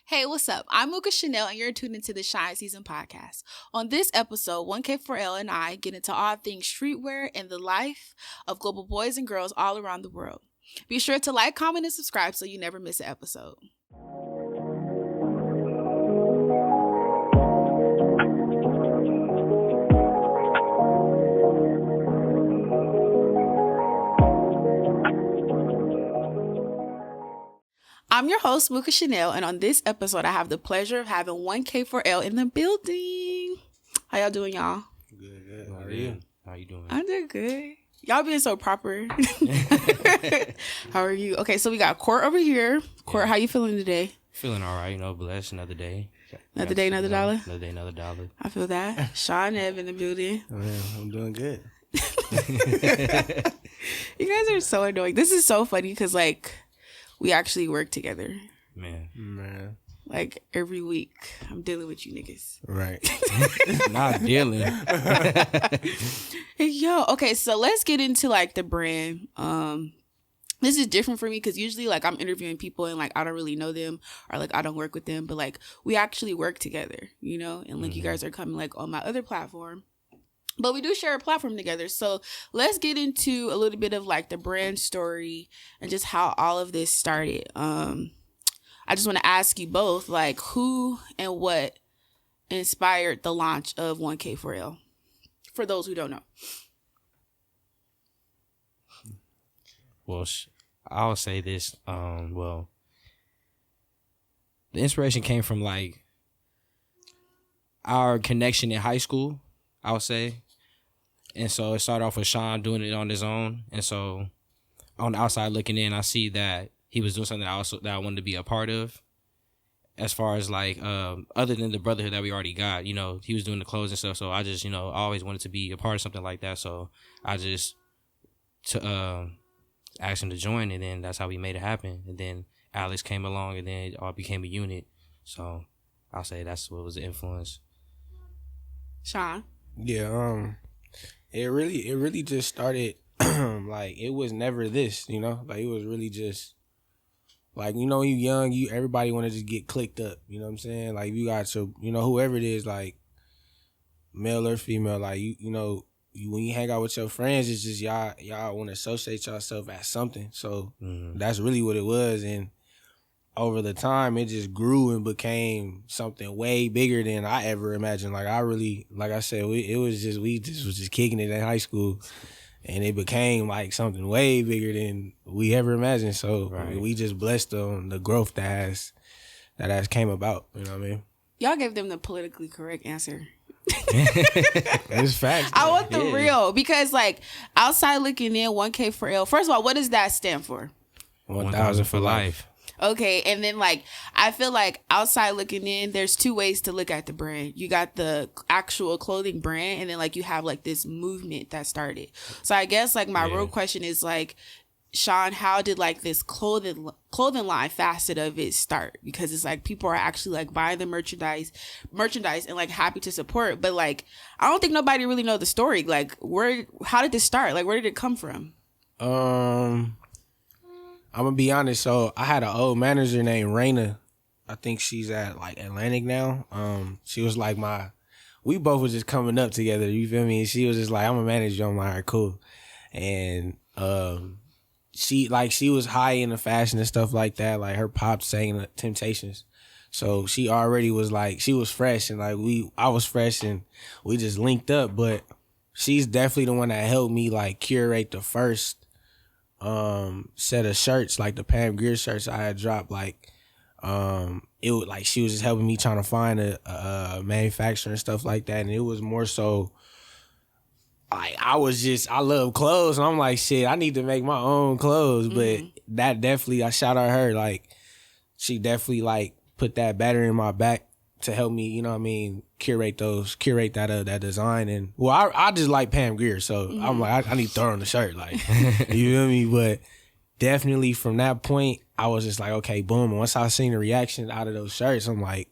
Hey, what's up? I'm Mooka Chanel, and you're tuned into the Shine Season podcast. On this episode, 1K4L and I get into all things streetwear and the life of global boys and girls all around the world. Be sure to like, comment, and subscribe so you never miss an episode. I'm your host, Mooka Chanel, and on this episode, I have the pleasure of having 1K4L in the building. How y'all doing, y'all? Good. How are you? How you doing? I'm doing good. Y'all being so proper. How are you? Okay, so we got Court over here. Court, how you feeling today? Feeling all right, blessed. Another day. Another day, another dollar? Another day, another dollar. I feel that. Sean Ev in the building. Oh, yeah, I'm doing good. You guys are so annoying. This is so funny because, we actually work together. Man. Like, every week, I'm dealing with you niggas. Right. Not dealing. Hey, yo, okay, so let's get into, the brand. This is different for me because usually, I'm interviewing people and, I don't really know them or, I don't work with them. But, we actually work together, And, you guys are coming, on my other platform. But we do share a platform together. So let's get into a little bit of the brand story and just how all of this started. I just want to ask you both, who and what inspired the launch of 1K4L? For those who don't know. Well, I'll say this. The inspiration came from our connection in high school, I would say. And so it started off with Sean doing it on his own. And so on the outside looking in, I see that he was doing something that I wanted to be a part of. As far as other than the brotherhood that we already got, he was doing the clothes and stuff. So I just, I always wanted to be a part of something like that. So I just asked him to join, and then that's how we made it happen. And then Alex came along, and then it all became a unit. So I'll say that's what was the influence. Sean? Yeah, it really just started it was never this, it was really just when you young, everybody want to just get clicked up, you know what I'm saying? You got your, whoever it is, male or female, when you hang out with your friends, it's just y'all want to associate yourself as something. So that's really what it was. And over the time, it just grew and became something way bigger than I ever imagined. I said, we was just kicking it in high school, and it became something way bigger than we ever imagined. So we just blessed on the growth that has came about. You know what I mean? Y'all gave them the politically correct answer. It's facts. I want the real, because outside looking in, 1K4L. First of all, what does that stand for? 1,000 for life. Okay, and then I feel outside looking in, there's two ways to look at the brand. You got the actual clothing brand, and then you have this movement that started. So I guess my real question is Sean, how did this clothing line facet of it start? Because it's people are actually buying the merchandise and happy to support, but I don't think nobody really know the story. How did this start? Where did it come from? I'm gonna be honest. So I had an old manager named Raina. I think she's at Atlantic now. She was we both was just coming up together. You feel me? And she was just I'm a manager. I'm all right, cool. And she was high in the fashion and stuff like that. Her pops sang Temptations. So she already was she was fresh, and I was fresh, and we just linked up. But she's definitely the one that helped me curate the first set of shirts, the Pam Grier shirts I had dropped. It was she was just helping me trying to find a manufacturer and stuff like that. And it was more so I love clothes, and I'm shit, I need to make my own clothes. But that definitely, I shout out her, she definitely put that battery in my back to help me, you know what I mean, curate that design. And I just like Pam Grier, so I'm I need to throw her on the shirt, you feel me? But definitely from that point, I was just okay, boom. And once I seen the reaction out of those shirts, I'm I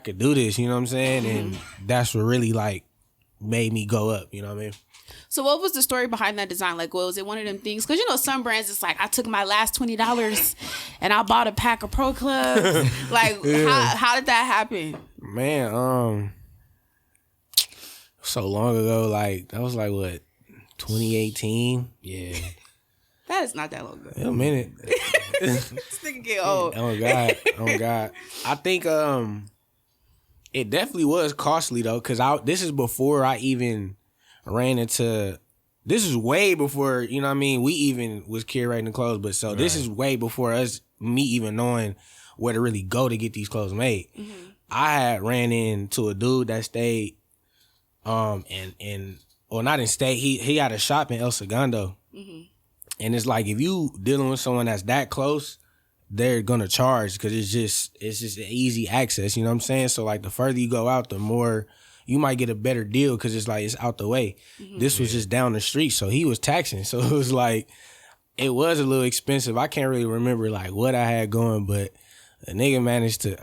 could do this, you know what I'm saying? And that's what really made me go up. You know what I mean? So what was the story behind that design? Like, was it one of them things? Because, some brands, it's like, I took my last $20 and I bought a pack of Pro Clubs. Like, how did that happen? Man, so long ago, like, that was like, what, 2018? Yeah. That is not that long ago. A minute. This nigga get old. Oh, God. I think it definitely was costly, though, because this is before I even ran into... This is way before, you know what I mean, we even was curating the clothes, but so this is way before me even knowing where to really go to get these clothes made. Mm-hmm. I had ran into a dude that stayed, not in state, he had a shop in El Segundo. Mm-hmm. And it's like, if you dealing with someone that's that close, they're gonna charge because it's just an easy access, you know what I'm saying? So like the further you go out, the more you might get a better deal because it's like it's out the way. Mm-hmm. This was just down the street, so he was taxing. So it was like, it was a little expensive. I can't really remember like what I had going, but a nigga managed to.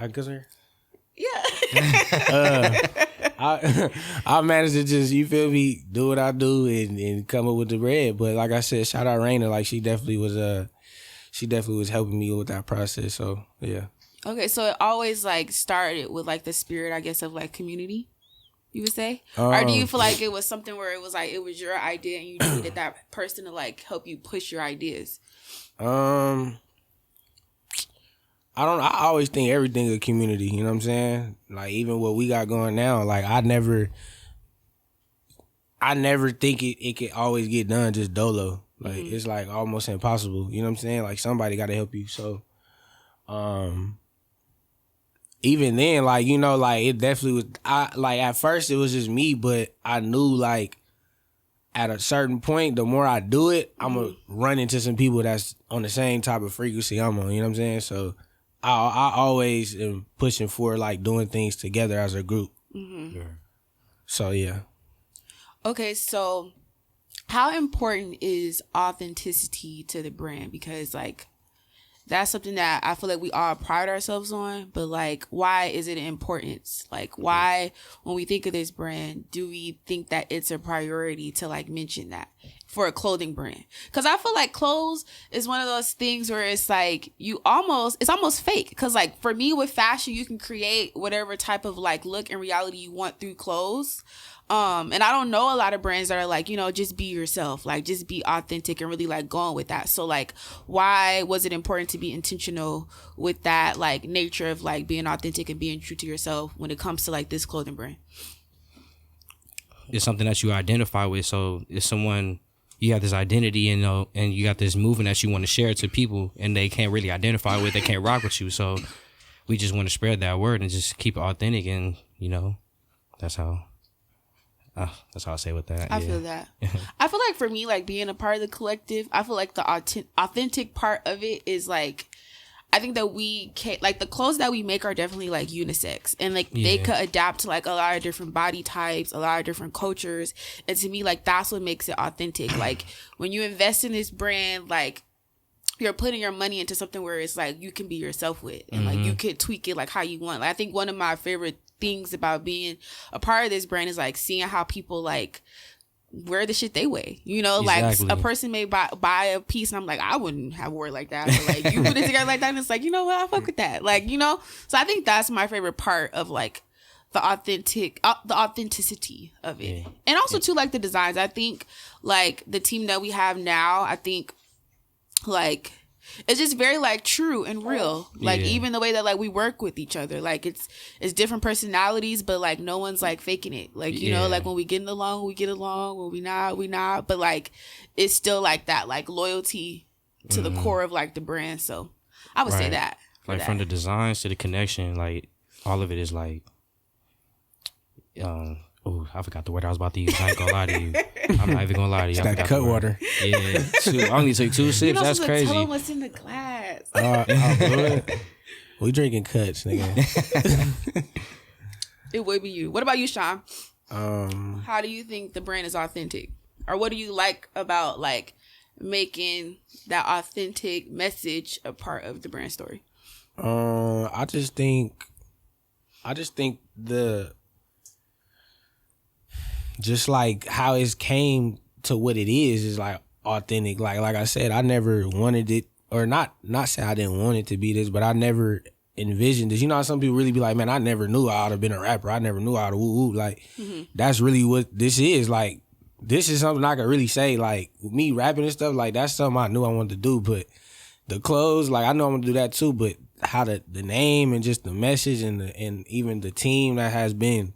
I managed to just, you feel me, do what I do and come up with the bread. But like I said, shout out Raina, like she definitely was helping me with that process. So yeah. Okay, so it always like started with like the spirit, I guess, of like community, you would say? Or do you feel like it was something where it was like it was your idea and you needed that person to like help you push your ideas? I always think everything a community, you know what I'm saying? Like even what we got going now, like I never think it could always get done just dolo. Like it's like almost impossible, you know what I'm saying? Like somebody got to help you. So even then, like, like it definitely was, at first it was just me, but I knew like at a certain point, the more I do it, I'm going to run into some people that's on the same type of frequency I'm on, you know what I'm saying? So I always am pushing for like doing things together as a group. Mm-hmm. Yeah. So yeah. Okay, so how important is authenticity to the brand? Because like that's something that I feel like we all pride ourselves on, but like why is it important? Like why, when we think of this brand, do we think that it's a priority to like mention that for a clothing brand? Because I feel like clothes is one of those things where it's like it's almost fake. Because like for me with fashion, you can create whatever type of like look and reality you want through clothes. And I don't know a lot of brands that are like, just be yourself, like just be authentic and really like going with that. So like, why was it important to be intentional with that like nature of like being authentic and being true to yourself when it comes to like this clothing brand? It's something that you identify with. So if someone, you have this identity and you got this movement that you want to share to people and they can't really identify with, they can't rock with you. So we just want to spread that word and just keep it authentic. And, that's how I say with that. I feel that. I feel like for me, like being a part of the collective, I feel like the authentic part of it is like, I think that we can, like the clothes that we make are definitely like unisex and like they could adapt to like a lot of different body types, a lot of different cultures. And to me, like that's what makes it authentic. Like when you invest in this brand, like you're putting your money into something where it's like you can be yourself with and like you could tweak it like how you want. Like I think one of my favorite things about being a part of this brand is like seeing how people like wear the shit they weigh, exactly. Like a person may buy a piece and I'm like, I wouldn't have wore it like that, but like you put it together like that and it's like, what, I fuck with that, like, so I think that's my favorite part of like the authenticity of it. And also too, like the designs. I think like the team that we have now, I think like it's just very like true and real. Like even the way that like we work with each other, like it's different personalities, but like no one's like faking it. Like like when we get along, we get along. When we not. But like it's still like that, like loyalty to the core of like the brand. So I would say that. Like from the designs to the connection, like all of it is like, I forgot the word I was about to use. I ain't gonna lie to you. I'm not even gonna lie to you. It's that cut water. Yeah. I only took 2 sips. That's crazy. Tell them what's in the glass. We drinking cuts, nigga. It would be you. What about you, Sean? How do you think the brand is authentic? Or what do you like about like making that authentic message a part of the brand story? I just think just like how it came to what it is like authentic. Like I said, I never wanted it, or not say I didn't want it to be this, but I never envisioned this. You know how some people really be like, man, I never knew I would have been a rapper. I never knew I would have woo woo. Like that's really what this is. Like this is something I could really say. Like me rapping and stuff, like that's something I knew I wanted to do. But the clothes, like I know I'm gonna do that too. But how the name and just the message and even the team that has been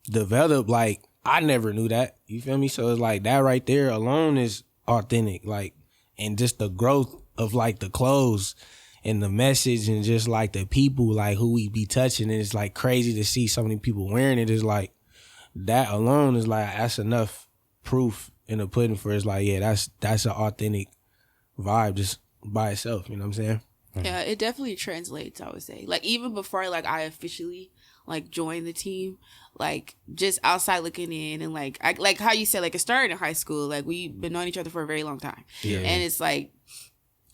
developed, like I never knew that. You feel me? So it's like that right there alone is authentic. Like, and just the growth of like the clothes and the message and just like the people like who we be touching. And it's like crazy to see so many people wearing it. It's like that alone is like that's enough proof in the pudding for it's like, yeah, that's an authentic vibe just by itself. You know what I'm saying? Yeah, it definitely translates, I would say. Like even before like I officially like joined the team, like just outside looking in and like like how you said, like it started in high school. Like we've been knowing each other for a very long time. Yeah. And it's like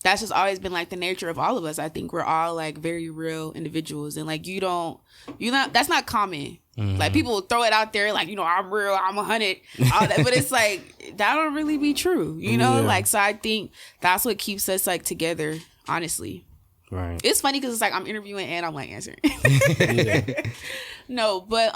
that's just always been like the nature of all of us. I think we're all like very real individuals, and like that's not common. Like people throw it out there like, you know, I'm real, I'm 100, all that, but it's like that don't really be true, you know? Like so I think that's what keeps us like together, honestly. Right. It's funny because it's like I'm interviewing and I'm like answering. No, but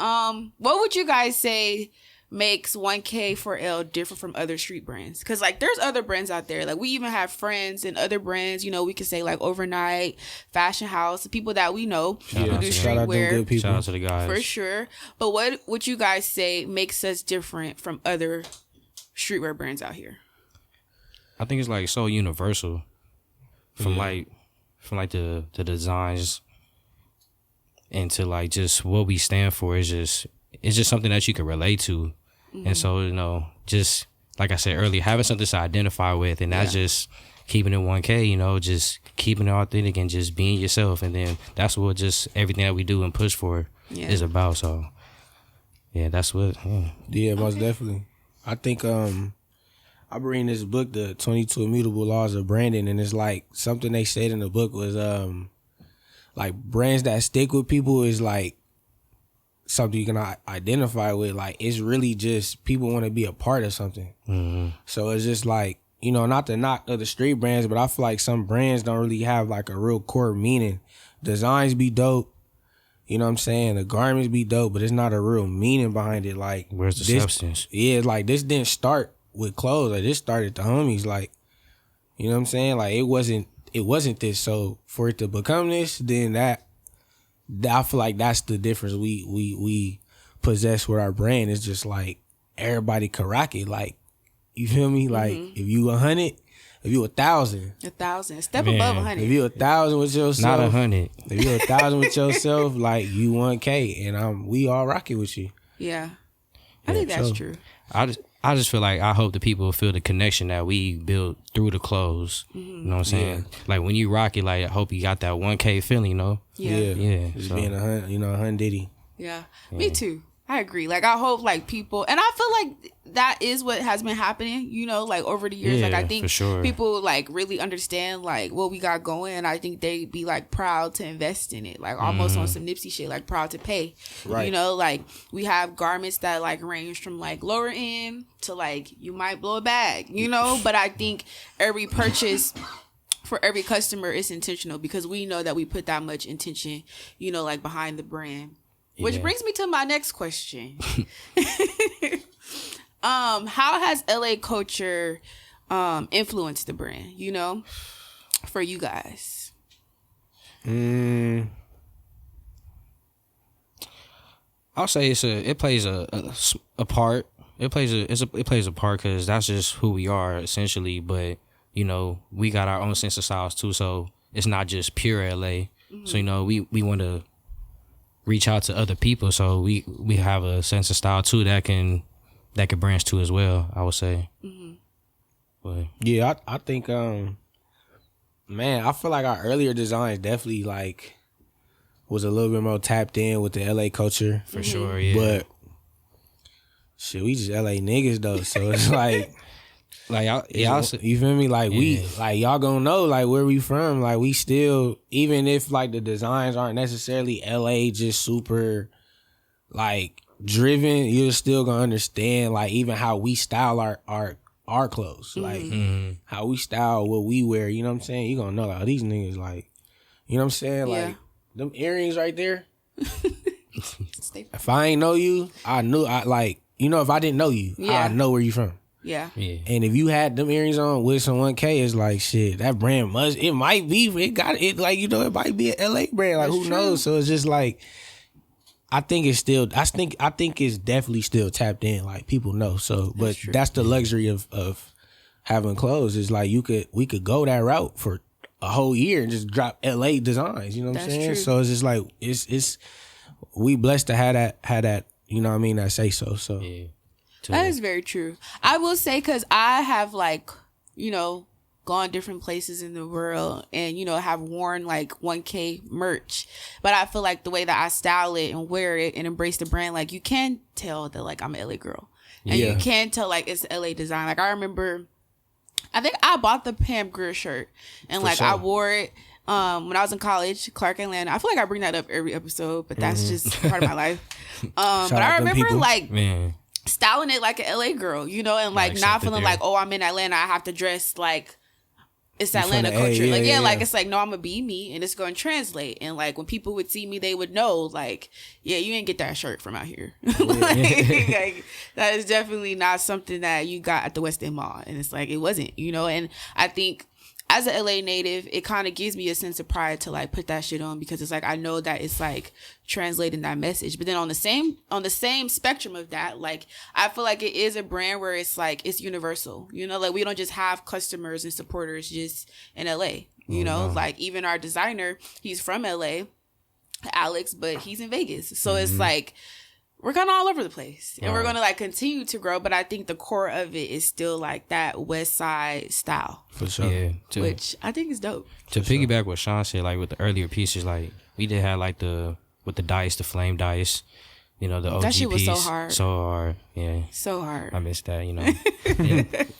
what would you guys say makes 1K4L different from other street brands? Because like there's other brands out there. Like we even have friends in other brands. You know, we could say like Overnight, Fashion House, the people that we know who do streetwear. Shout out to the guys for sure. But what would you guys say makes us different from other streetwear brands out here? I think it's like so universal from like the designs and to like just what we stand for is just something that you can relate to. And so, you know, just like I said earlier, having something to identify with, and that's just keeping it 1K, you know, just keeping it authentic and just being yourself. And then that's what just everything that we do and push for is about. So yeah, that's what most definitely. I think I bring this book, the 22 Immutable Laws of Branding, and it's like something they said in the book was like brands that stick with people is like something you can identify with. Like it's really just people want to be a part of something. So it's just like, you know, not to knock other street brands, but I feel like some brands don't really have like a real core meaning. Designs be dope, you know what I'm saying? The garments be dope, but it's not a real meaning behind it. Like where's the substance? Yeah, like this didn't start with clothes. Like this started the homies. Like, you know what I'm saying? Like it wasn't this. So for it to become this, then that I feel like that's the difference we possess with our brand. It's just like everybody can rock it. Like, you feel me? Like if you 100, if you 1,000, step above 100. If you 1,000 with yourself, not 100. If you 1,000 with yourself, like you 1K, and we all rock it with you. Yeah, I think that's true. I just feel like I hope the people feel the connection that we build through the clothes. You know what I'm saying? Yeah. Like when you rock it, like I hope you got that 1K feeling, you know? Yeah. Just being a hun Diddy. Yeah. Me too. I agree. Like I hope like people, and I feel like that is what has been happening, you know, like over the years. Like I think people like really understand like what we got going, and I think they be like proud to invest in it, like almost on some Nipsey shit, like proud to pay. Right. You know, like we have garments that like range from like lower end to like you might blow a bag, you know, but I think every purchase for every customer is intentional because we know that we put that much intention, you know, like behind the brand. Which brings me to my next question. How has LA culture influenced the brand, you know, for you guys? I'll say it plays a part. It plays a part because that's just who we are essentially. But you know, we got our own sense of style too, so it's not just pure LA. So you know, we want to reach out to other people, so we have a sense of style too that can branch too as well, I would say. But yeah, I think man, I feel like our earlier designs definitely like was a little bit more tapped in with the LA culture for sure. Yeah, but shit, we just LA niggas though, so it's like y'all, you feel me? Like we, like y'all gonna know like where we from. Like we still, even if like the designs aren't necessarily LA, just super like driven, you're still gonna understand like even how we style our clothes, like how we style what we wear. You know what I'm saying? You gonna know like these niggas like, you know what I'm saying? Yeah. Like them earrings right there. If I ain't know you, I knew I like, you know, if I didn't know you, I know where you from. Yeah. And if you had them earrings on with some 1K, it's like shit. That brand it might be. It got it. Like, you know, it might be an LA brand. Like, who knows? So it's just like, I think it's still. I think it's definitely still tapped in. Like, people know. So, but that's the luxury of having clothes. Is like we could go that route for a whole year and just drop LA designs. You know what I'm saying? True. So it's just like it's we blessed to have that. You know what I mean? That say so. So. Yeah. That is very true. I will say, because I have, like, you know, gone different places in the world and, you know, have worn, like, 1K merch. But I feel like the way that I style it and wear it and embrace the brand, like, you can tell that, like, I'm an LA girl. And you can tell, like, it's LA design. Like, I remember, I think I bought the Pam Grier shirt. And, like, I wore it when I was in college, Clark, Atlanta. I feel like I bring that up every episode, but that's just part of my life. But I remember, like... Man. Styling it like an LA girl, you know, and like not feeling like, oh, I'm in Atlanta, I have to dress like it's Atlanta culture. Like it's like, no, I'm gonna be me and it's gonna translate. And like when people would see me, they would know, like, yeah, you didn't get that shirt from out here. Like, that is definitely not something that you got at the West End Mall. And it's like, it wasn't, you know. And I think as an LA native, it kind of gives me a sense of pride to like put that shit on, because it's like I know that it's like translating that message. But then on the same spectrum of that, like I feel like it is a brand where it's like it's universal. You know, like we don't just have customers and supporters just in LA. You know, like even our designer, he's from LA, Alex, but he's in Vegas. So it's like we're kind of all over the place, and we're going to like continue to grow. But I think the core of it is still like that West Side style. For sure. Yeah. Which I think is dope. To piggyback what Sean said, like with the earlier pieces, like we did have like with the dice, the flame dice, you know, the OG that shit was piece. so hard. So hard. Yeah. So hard. I missed that, you know.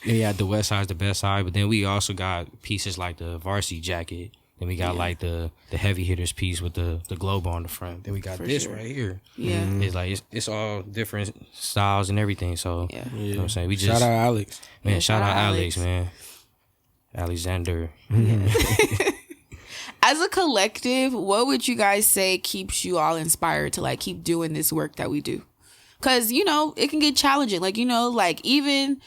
Yeah, the West Side's the best side. But then we also got pieces like the varsity jacket. Then we got like the heavy hitters piece with the globe on the front. Then we got this right here. Yeah. It's like it's all different styles and everything. So you know what I'm saying? We just shout out Alex. Man, shout out Alex, man. Alexander. As a collective, what would you guys say keeps you all inspired to like keep doing this work that we do? Because, you know, it can get challenging. Like, you know, like even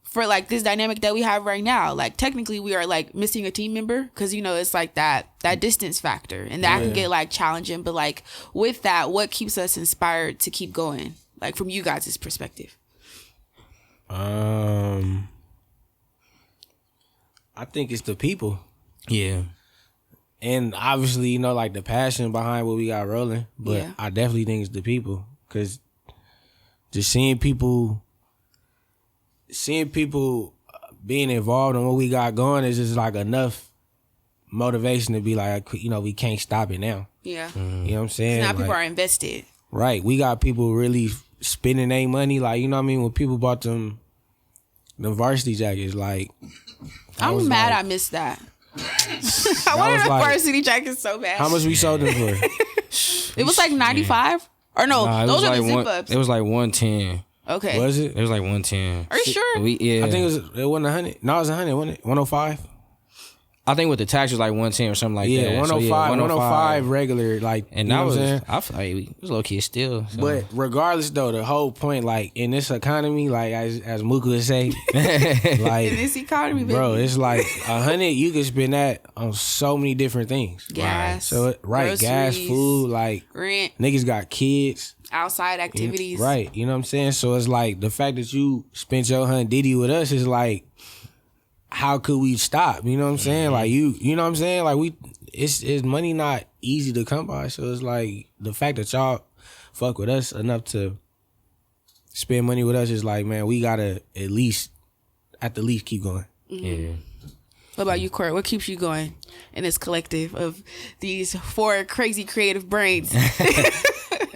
for like this dynamic that we have right now, like technically we are like missing a team member, because, you know, it's like that distance factor, and that can get like challenging. But like with that, what keeps us inspired to keep going? Like from you guys' perspective. I think it's the people. Yeah. And obviously, you know, like the passion behind what we got rolling. But I definitely think it's the people. Because just seeing people being involved in what we got going is just like enough motivation to be like, you know, we can't stop it now. Yeah. You know what I'm saying? Now like, people are invested. Right. We got people really spending their money. Like, you know what I mean? When people bought them varsity jackets, like... I'm mad I missed that. I wanted a varsity jacket so bad. How much we sold them for? It was like 95? Or no, those are like the zip-ups. It was like 110. Okay. Was it? It was like 110. Are you sure? I think it wasn't 100. No, it was 100, wasn't it? 105? I think with the tax was like 110 or something like that. Yeah, 105, 105 regular, like, and you that know was, what I'm saying? I feel like it was low key still. So. But regardless though, the whole point, like in this economy, like as Mooka would say, like in this economy, baby. Bro, it's like 100. You can spend that on so many different things. Gas, so gas, food, like rent. Niggas got kids, outside activities, right? You know what I'm saying? So it's like the fact that you spent your Diddy with us is like, how could we stop? You know what I'm saying? Like you know what I'm saying? Like it's money not easy to come by. So it's like the fact that y'all fuck with us enough to spend money with us is like, man, we gotta at the least keep going. Yeah. What about you, Court? What keeps you going in this collective of these 4 crazy creative brains?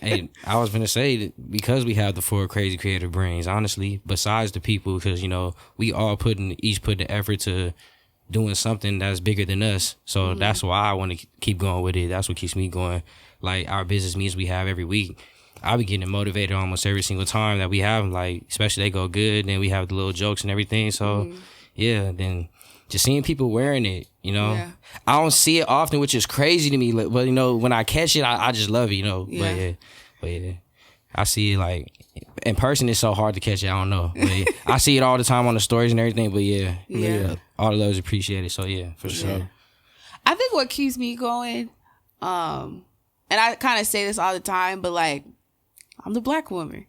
Hey, I was gonna say that because we have the 4 crazy creative brains, honestly, besides the people, because, you know, we all each put the effort to doing something that's bigger than us. So that's why I want to keep going with it. That's what keeps me going. Like our business meetings we have every week. I be getting motivated almost every single time that we have them, like, especially they go good, then we have the little jokes and everything. So, yeah, then just seeing people wearing it, you know. Yeah. I don't see it often, which is crazy to me. But, you know, when I catch it, I just love it, you know. Yeah. But yeah, I see it, like, in person, it's so hard to catch it. I don't know. But yeah, I see it all the time on the stories and everything. But yeah, all the love is appreciated. So, yeah, for sure. I think what keeps me going, and I kind of say this all the time, but like, I'm the black woman.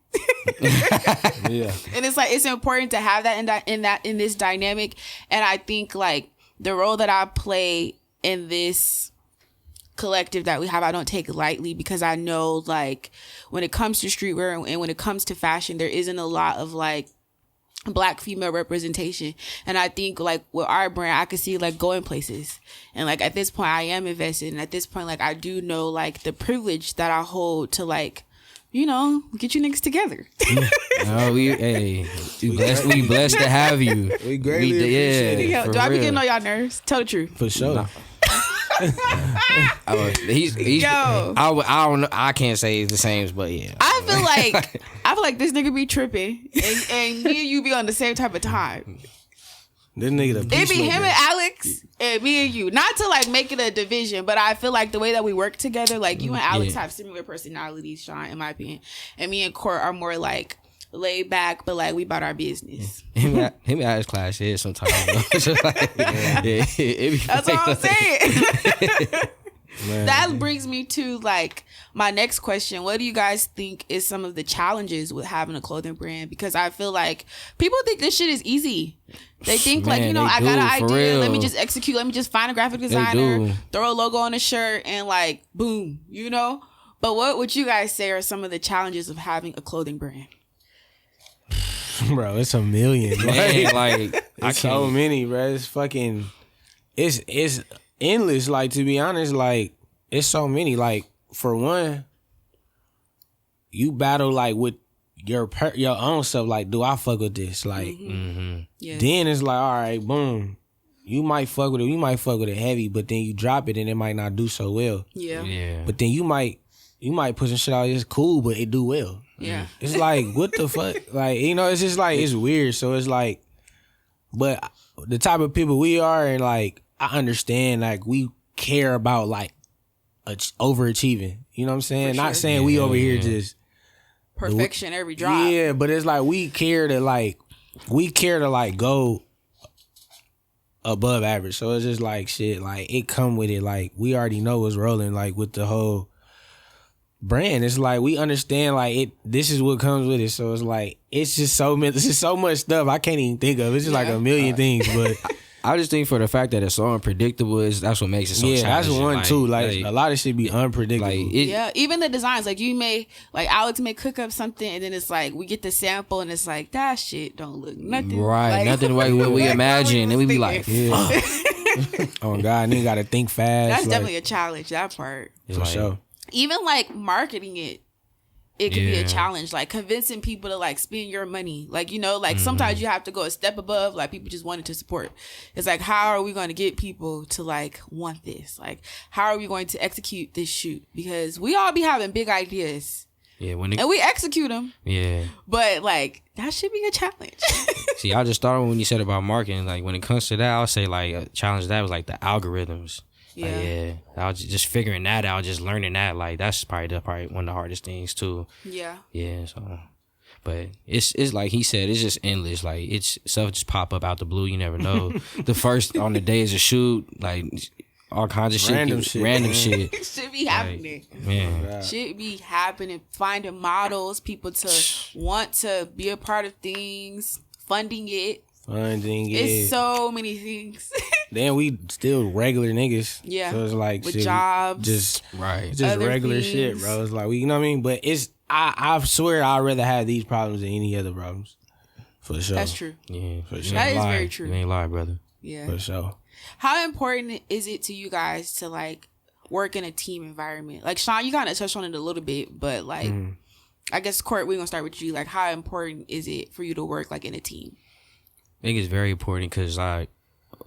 Yeah. And it's like, it's important to have that in this dynamic. And I think like the role that I play in this collective that we have, I don't take lightly, because I know like when it comes to streetwear and when it comes to fashion, there isn't a lot of like black female representation. And I think like with our brand, I could see like going places, and like at this point I am invested, and at this point like I do know like the privilege that I hold to like, you know, get you niggas together. No, we blessed to have you. We greatly appreciate it. Yo, do I be getting on y'all nerves? Tell the truth. For sure. Nah. He's Yo. I don't know. I can't say it's the same, but yeah. I feel like this nigga be tripping, and me and you be on the same type of time. This nigga the It be him peacemaker. and Alex and me and you. Not to like make it a division, but I feel like the way that we work together, like you and Alex have similar personalities, Sean, in my opinion. And me and Court are more like laid back, but like we about our business. Him and Alex clash shit sometimes. It's just like, it be That's what I'm saying. Man. That brings me to like my next question. What do you guys think is some of the challenges with having a clothing brand? Because I feel like people think this shit is easy. They think like, Man, you know, they I got an do, for idea. real. Let me just execute. Let me just find a graphic designer, throw a logo on a shirt, and like, boom, you know? But what would you guys say are some of the challenges of having a clothing brand? Bro, it's a million. Man, like I It's so can't. many, bro. It's fucking, it's endless. Like, to be honest, like, it's so many. Like, for one, you battle like with your own self. Like, do I fuck with this? Like, Yeah. then it's like, all right, boom. You might fuck with it. You might fuck with it heavy, but then you drop it and it might not do so well. Yeah. Yeah. But then you might put some shit out. It's cool, but it do well. Yeah. It's like, what the fuck? Like, you know, it's just like, it's weird. So it's like, but the type of people we are, and like, I understand, like, we care about like overachieving. You know what I'm saying? For Not sure. saying we over here just Perfection every drop. yeah, but it's like we care to go above average. So it's just like shit. Like, it come with it. Like, we already know what's rolling. Like, with the whole brand, it's like we understand like it. This is what comes with it. So it's like it's just so much stuff I can't even think of. It's just like a million things. But I just think for the fact that it's so unpredictable, that's what makes it so yeah, that's challenging. one too. Like, a lot of shit be unpredictable. Like Yeah, even the designs, like you may, like Alex may cook up something, and then it's like we get the sample, and it's like that shit don't look nothing right, like, nothing like what we like imagine, and we be like, thinking. Oh God, nigga gotta think fast. That's like, definitely a challenge. That part, it's for like, sure. even like marketing it could be a Yeah. challenge. Like convincing people to like spend your money. Like, you know, like sometimes you have to go a step above. Like people just wanted to support. It's like, how are we going to get people to like want this? Like, how are we going to execute this shoot? Because we all be having big ideas Yeah, when it, and we execute them. yeah. But like that should be a challenge. See, I just thought when you said about marketing, like when it comes to that, I'll say like a challenge to that was like the algorithms. Like, Yeah. I was just figuring that out, just learning that. Like that's probably one of the hardest things too. Yeah. Yeah, so but it's like he said, it's just endless. Like it's stuff just pop up out the blue. You never know. The first on the days of shoot, like all kinds of shit, Random shit, random man. shit. It should be happening. Man, Should be happening. Finding models, people to want to be a part of things, funding it. Funding it. It's so many things. Then we still regular niggas. Yeah. So it's like With shit, jobs. Just right. just Other regular shit, things. bro. It's like you know what I mean? But it's I swear I'd rather have these problems than any other problems. For sure. That's true. Yeah, For you sure. That ain't is lie. very true. You ain't lie, brother. Yeah. For sure. How important is it to you guys to like work in a team environment? Like Sean, you kind of touched on it a little bit, but like I guess Court, we're gonna start with you. Like, how important is it for you to work like in a team? I think it's very important because like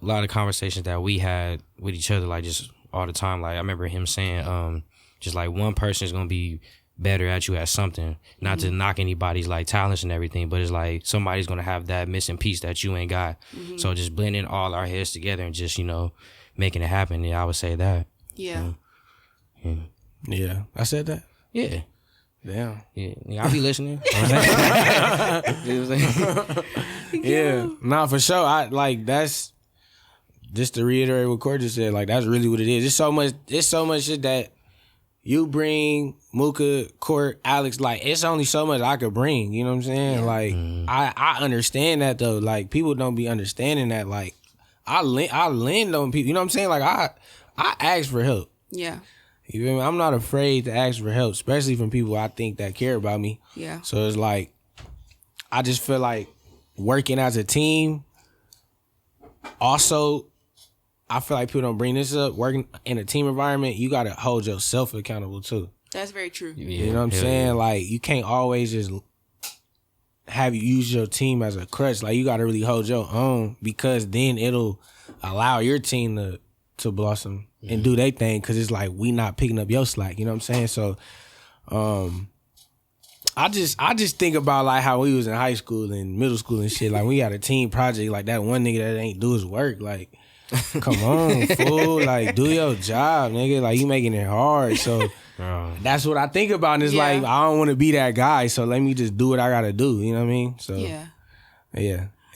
a lot of conversations that we had with each other, like just all the time. Like I remember him saying, just like one person is gonna be better at you at something. Not to knock anybody's like talents and everything, but it's like somebody's gonna have that missing piece that you ain't got. So just blending all our heads together and just, making it happen. Yeah, I would say that. Yeah. Yeah. I said that? Yeah. Damn. Yeah, I'll be listening. Yeah. Nah, for sure. I like that's just to reiterate what Court just said, like that's really what it is. It's so much shit that you bring, Mooka, Court, Alex, like it's only so much I could bring, you know what I'm saying? Like I understand that though. Like people don't be understanding that. Like I lend on people, you know what I'm saying? Like I ask for help. Yeah. You feel me? I'm not afraid to ask for help, especially from people I think that care about me. Yeah. So it's like, I just feel like working as a team. Also, I feel like people don't bring this up. Working in a team environment, you got to hold yourself accountable too. That's very true. You know what I'm saying? Like, you can't always just have you use your team as a crutch. Like, you got to really hold your own, because then it'll allow your team to blossom and do their thing, because it's like we not picking up your slack. You know what I'm saying? So, I just think about like how we was in high school and middle school and shit. Like we had a team project, like that one nigga that ain't do his work. Like, come on, fool. Like, do your job, nigga. Like, you making it hard. So that's what I think about. And it's like, I don't want to be that guy. So let me just do what I gotta do. You know what I mean? So yeah.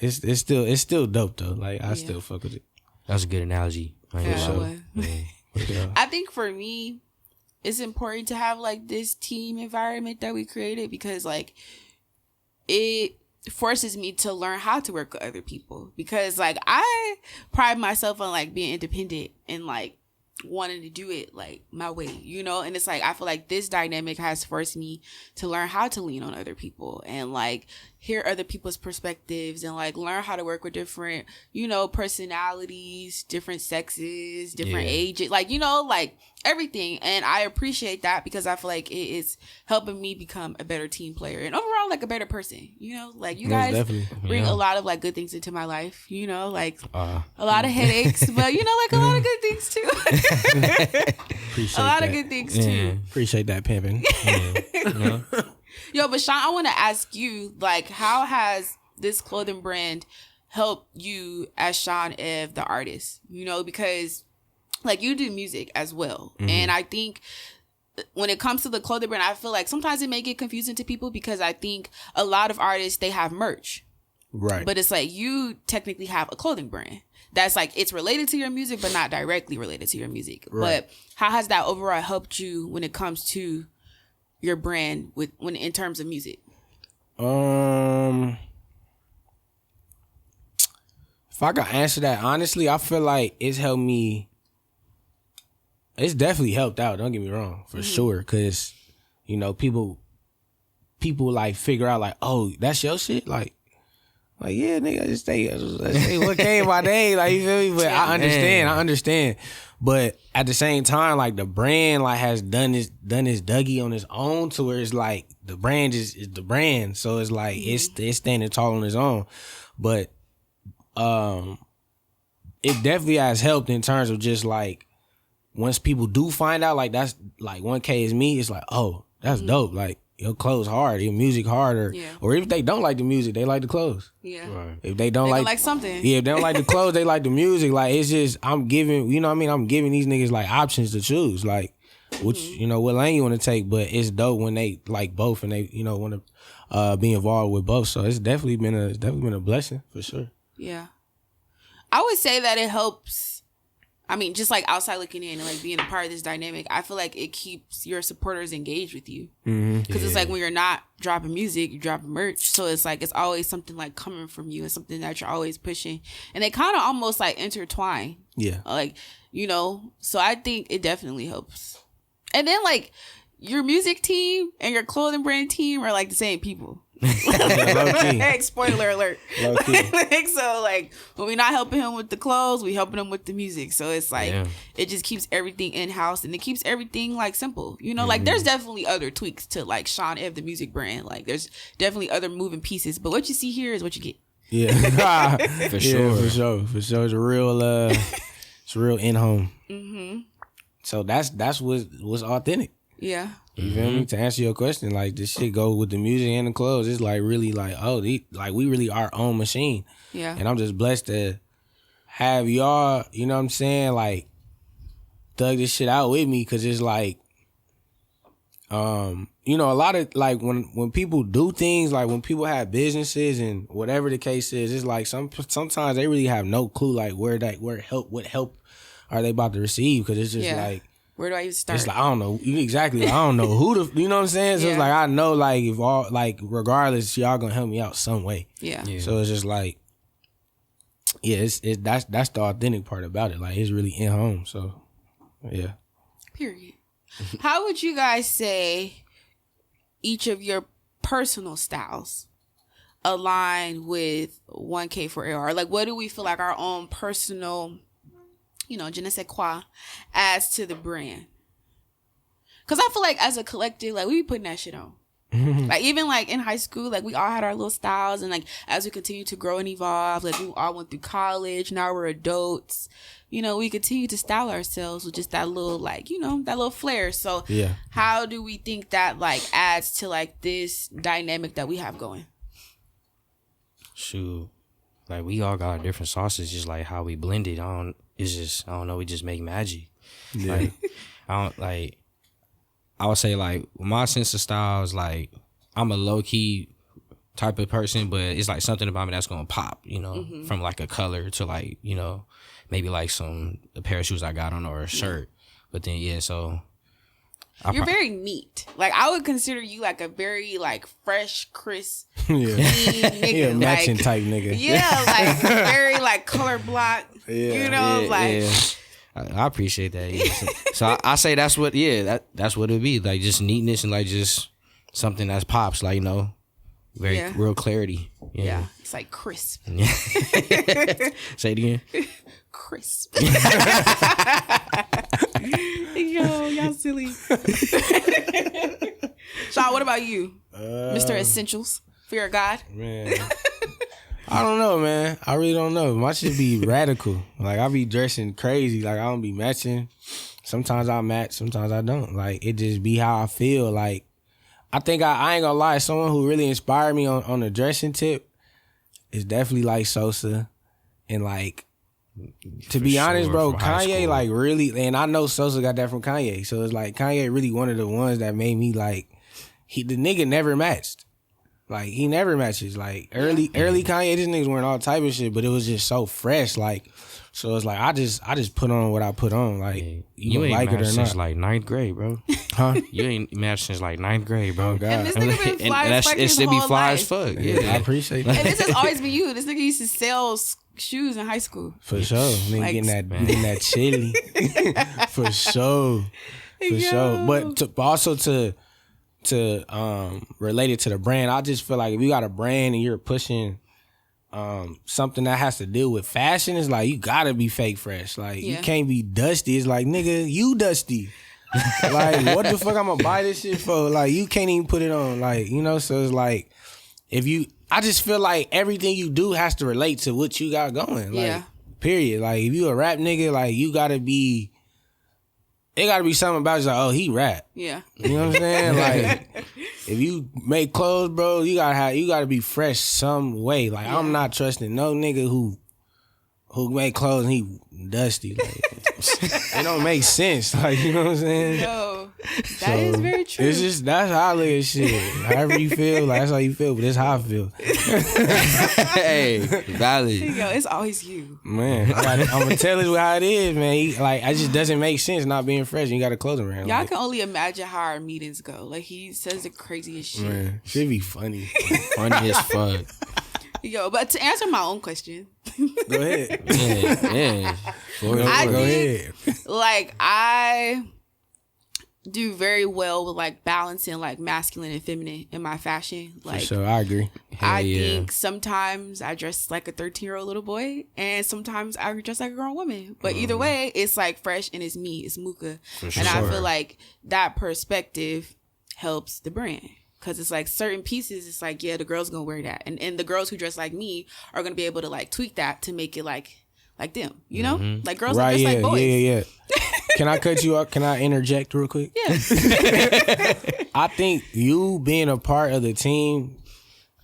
It's still dope though. Like I still fuck with it. That's a good analogy. I think for me, it's important to have like this team environment that we created, because like it forces me to learn how to work with other people, because like I pride myself on like being independent and like wanting to do it like my way, and it's like I feel like this dynamic has forced me to learn how to lean on other people and like hear other people's perspectives and like learn how to work with different personalities, different sexes, different ages, like like everything. And I appreciate that, because I feel like it is helping me become a better team player and overall like a better person. Like you guys bring a lot of like good things into my life, like a lot of headaches, but like a lot of good things too. Appreciate a lot that. of good things too. Appreciate that pimping. Yo, but Sean, I want to ask you, like, how has this clothing brand helped you as Sean Ev, the artist? Because like you do music as well. And I think when it comes to the clothing brand, I feel like sometimes it may get confusing to people, because I think a lot of artists, they have merch. Right. But it's like you technically have a clothing brand that's like it's related to your music, but not directly related to your music. Right. But how has that overall helped you when it comes to your brand when in terms of music? If I could answer that honestly, I feel like it's helped me. It's definitely helped out. Don't get me wrong, for sure. Cause people like figure out like, oh, that's your shit. Like yeah, nigga, just say what came my name. Like, you feel me? But I understand. But at the same time, like the brand like has done this Dougie on his own, to where it's like the brand is the brand. So it's like it's standing tall on its own. But it definitely has helped in terms of just like once people do find out like that's like 1K is me, it's like, oh, that's dope. Like your clothes hard, your music harder. Or if they don't like the music, they like the clothes. Yeah. Right. If they don't like something. Yeah, if they don't like the clothes, they like the music. Like it's just I'm giving, I'm giving these niggas like options to choose. Like which, what lane you want to take, but it's dope when they like both and they, want to be involved with both. So it's definitely been a blessing for sure. Yeah. I would say that it helps. I mean, just like outside looking in and like being a part of this dynamic, I feel like it keeps your supporters engaged with you. Because it's like when you're not dropping music, you're dropping merch. So it's like it's always something like coming from you and something that you're always pushing. And they kind of almost like intertwine. Yeah. Like, so I think it definitely helps. And then like your music team and your clothing brand team are like the same people. Like, spoiler alert. So like when we're not helping him with the clothes, we helping him with the music. So it's like it just keeps everything in house and it keeps everything like simple. Like there's definitely other tweaks to like Sean Ev, the music brand. Like there's definitely other moving pieces, but what you see here is what you get. Yeah, for sure. It's a real in home. So that's what's authentic. Yeah. You feel me? To answer your question, like this shit go with the music and the clothes. It's like really like, like we really our own machine. Yeah. And I'm just blessed to have y'all, you know what I'm saying, like thug this shit out with me, because it's like, you know, a lot of like when people do things, like when people have businesses and whatever the case is, it's like sometimes they really have no clue like what help are they about to receive, because it's just like, where do I even start? It's like, I don't know exactly. I don't know who you know what I'm saying. So it's like I know like if all like regardless, y'all gonna help me out some way. Yeah. So it's just like, that's the authentic part about it. Like it's really in home. So yeah. Period. How would you guys say each of your personal styles align with 1K4AR? Like, what do we feel like our own personal, you know, je ne sais quoi adds to the brand? Because I feel like as a collective, like, we be putting that shit on. Like, even, like, in high school, like, we all had our little styles. And, like, as we continue to grow and evolve, like, we all went through college. Now we're adults. You know, we continue to style ourselves with just that little, like, you know, that little flair. So, how do we think that, like, adds to, like, this dynamic that we have going? Shoot. Like, we all got different sauces, just like how we blend it. I don't know, we just make magic. Yeah. Like, I would say, like, my sense of style is, like, I'm a low-key type of person, but it's, like, something about me that's going to pop, you know, from, like, a color to, like, you know, maybe, like, a pair of shoes I got on or a shirt. But then, so... You're very neat. Like, I would consider you, like, a very, like, fresh, crisp, clean nigga. Yeah, matching like, type nigga. Yeah, like, very, like, color block. You know, like... Yeah. I appreciate that. Yeah. So I say that's what that's what it'd be, like just neatness and like just something that pops, like, you know, very real clarity. Yeah, it's like crisp. Say it again. Crisp. Yo, y'all silly. Sean, what about you, Mr. Essentials? Fear of God. Man. I don't know, man. I really don't know. My shit be radical. Like, I be dressing crazy. Like, I don't be matching. Sometimes I match, sometimes I don't. Like, it just be how I feel. Like, I think I ain't gonna lie, someone who really inspired me on the dressing tip is definitely, like, Sosa. And, like, to be honest, bro, Kanye, like, really, and I know Sosa got that from Kanye. So, it's like, Kanye really one of the ones that made me, like, the nigga never matched. Like, he never matches. Like, early Kanye, this nigga's wearing all type of shit, but it was just so fresh. Like, so it's like, I just put on what I put on. Like, you ain't like it or not. Since like 9th grade, bro. Huh? You ain't matched since like 9th grade, bro. Oh, God. And this nigga been fly as fuck his whole fly life. as fuck. Yeah, I appreciate that. And this has always been you. This nigga used to sell shoes in high school. For sure. Nigga Like, getting that chili. For sure. For sure. But also to relate it to the brand, I just feel like if you got a brand and you're pushing something that has to deal with fashion, it's like you gotta be fake fresh. Like, you can't be dusty. It's like, nigga, you dusty. Like, what the fuck I'm gonna buy this shit for? Like, you can't even put it on. Like, you know, so it's like, I just feel like everything you do has to relate to what you got going. Like, period. Like, if you a rap nigga, like, you gotta be, it gotta be something about you, like, oh, he rap. Yeah. You know what I'm saying? Like, if you make clothes, bro, you gotta be fresh some way. Like, I'm not trusting no nigga who make clothes and he dusty. Like, it don't make sense. Like, you know what I'm saying? Yo, that is very true. It's just, that's how I look at shit. However you feel, like, that's how you feel, but that's how I feel. Hey, valid. Yo, it's always you. Man, I'm gonna tell it how it is, man. It just doesn't make sense not being fresh. You got a clothing brand. Y'all like, can only imagine how our meetings go. Like, he says the craziest shit. man, should be funny. Funny as fuck. Yo, but to answer my own question. Go ahead. Yeah. Go ahead. Like, I do very well with, like, balancing, like, masculine and feminine in my fashion. Like, So I agree. I think sometimes I dress like a 13-year-old little boy, and sometimes I dress like a grown woman. But either way, it's like fresh and it's me. It's Mooka. And I feel like that perspective helps the brand. Because it's like certain pieces, it's like, yeah, the girl's going to wear that. And the girls who dress like me are going to be able to, like, tweak that to make it like them. You know? Like, girls Right, dress yeah, like boys. yeah. Can I cut you off? Can I interject real quick? Yeah. I think you being a part of the team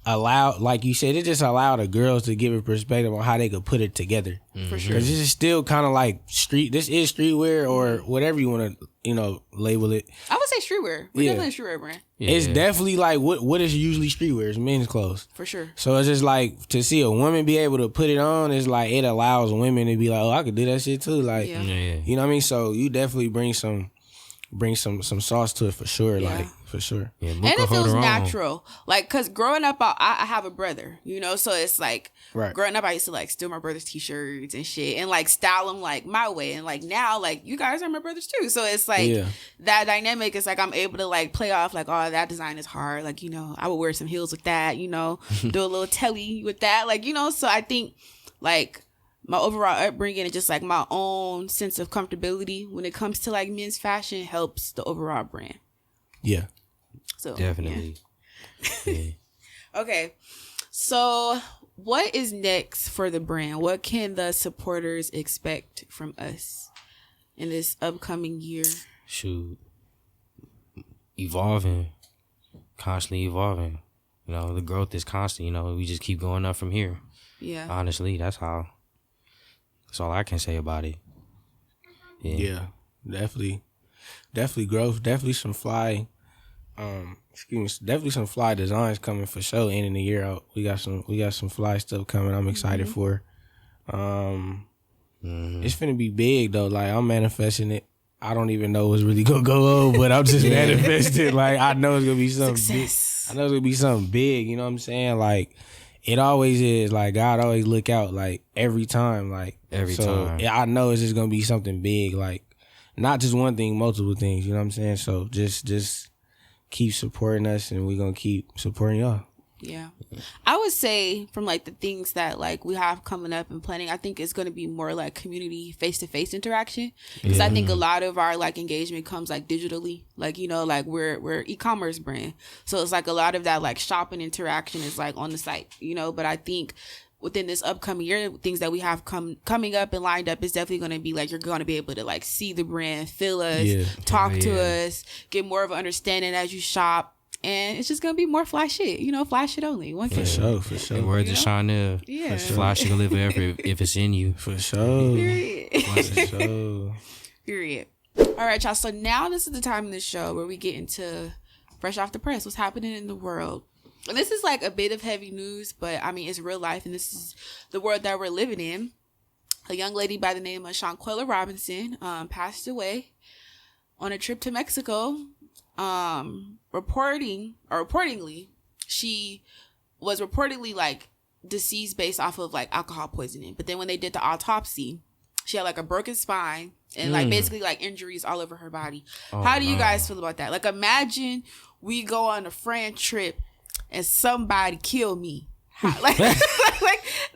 allowed, like you said, it just allowed the girls to give a perspective on how they could put it together. For sure. Because this is still kind of like this is streetwear or whatever you want to, label it. I would say streetwear. We're definitely a streetwear brand. Yeah. It's definitely like what is usually streetwear? It's men's clothes. For sure. So it's just like to see a woman be able to put it on, it's like it allows women to be like, oh, I could do that shit too. Like, you know what I mean? So you definitely bring some sauce to it for sure. Yeah. Like, for sure. Yeah, and it feels natural. Like, because growing up, I have a brother, so it's like, growing up, I used to like steal my brother's t-shirts and shit and like style them like my way. And like now, like you guys are my brothers too. So it's like that dynamic is like I'm able to like play off like, oh, that design is hard. Like, I would wear some heels with that, do a little telly with that. Like, so I think like my overall upbringing and just like my own sense of comfortability when it comes to like men's fashion helps the overall brand. Yeah. So definitely. Yeah. Okay. So what is next for the brand? What can the supporters expect from us in this upcoming year? Shoot. Evolving. Constantly evolving. The growth is constant. We just keep going up from here. Yeah. Honestly, that's all I can say about it. Yeah. Definitely growth. Definitely some fly definitely some fly designs coming for sure. Ending the year out, we got some fly stuff coming. I'm excited for. It's finna be big though. Like I'm manifesting it. I don't even know what's really gonna go on, but I'm just manifesting. Like I know it's gonna be something Success. big. I know it's gonna be something big. You know what I'm saying? Like it always is. Like God always look out. Like every time. Like every time. Yeah, I know it's just gonna be something big. Like not just one thing, multiple things. You know what I'm saying? So just keep supporting us, and we're gonna keep supporting y'all. Yeah, I would say from like the things that like we have coming up and planning, I think it's going to be more like community face-to-face interaction, because I think a lot of our like engagement comes like digitally, like like we're e-commerce brand, so it's like a lot of that like shopping interaction is like on the site, but I think within this upcoming year, things that we have coming up and lined up is definitely going to be like you're going to be able to like see the brand, feel us, talk to us, get more of an understanding as you shop. And it's just going to be more fly shit, fly shit only. For sure. Word to Chanel. Yeah. Fly shit can live forever if it's in you. For sure. Period. For sure. Period. All right, y'all. So now this is the time in the show where we get into fresh off the press, what's happening in the world. And this is like a bit of heavy news, but I mean, it's real life, and this is the world that we're living in. A young lady by the name of Shanquella Robinson passed away on a trip to Mexico. Reportedly, she was reportedly like deceased based off of like alcohol poisoning. But then when they did the autopsy, she had like a broken spine and like basically like injuries all over her body. How do you guys feel about that? Like imagine we go on a friend trip and somebody kill me. Like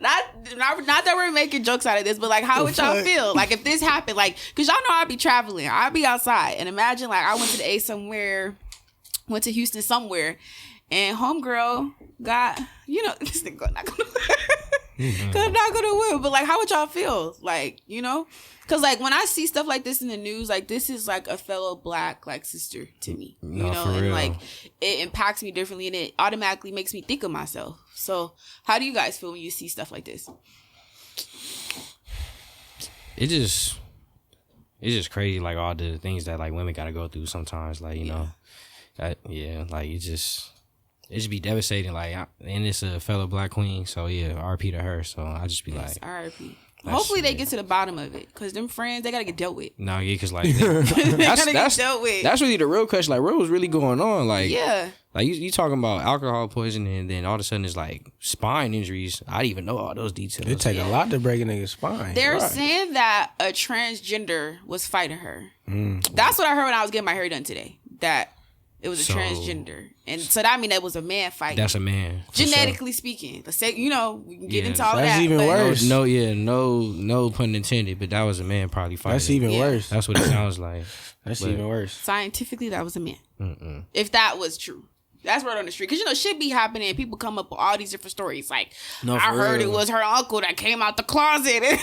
not that we're making jokes out of this, but like how would y'all feel like if this happened? Like, cause y'all know I'd be traveling, I'd be outside, and imagine like I went to the A somewhere, went to Houston somewhere, and homegirl got this nigga not gonna win, but like how would y'all feel? Like because like when I see stuff like this in the news, like this is like a fellow black like sister to me, and real. Like it impacts me differently, and it automatically makes me think of myself. So how do you guys feel when you see stuff like this? It's just crazy, like all the things that like women gotta go through sometimes, like like it just be devastating, like and it's a fellow black queen, so RP to her. So I just be like RP. Hopefully they get to the bottom of it, because them friends, they gotta get dealt with. No, because like that's dealt with. That's really the real question. Like, what was really going on? Like, like you talking about alcohol poisoning, and then all of a sudden it's like spine injuries. I didn't even know all those details. It take a lot to break a nigga's spine. They're saying that a transgender was fighting her. That's what I heard when I was getting my hair done today. That it was a transgender, and so that mean that was a man fighting. That's a man, genetically speaking. Let's say we can get into all that's that. Even worse. No pun intended. But that was a man probably fighting. That's even worse. That's what it sounds like. That's even worse. Scientifically, that was a man. If that was true. That's word on the street. Because, shit be happening and people come up with all these different stories. Like, No, I for heard real. it was her uncle that came out the closet. Like,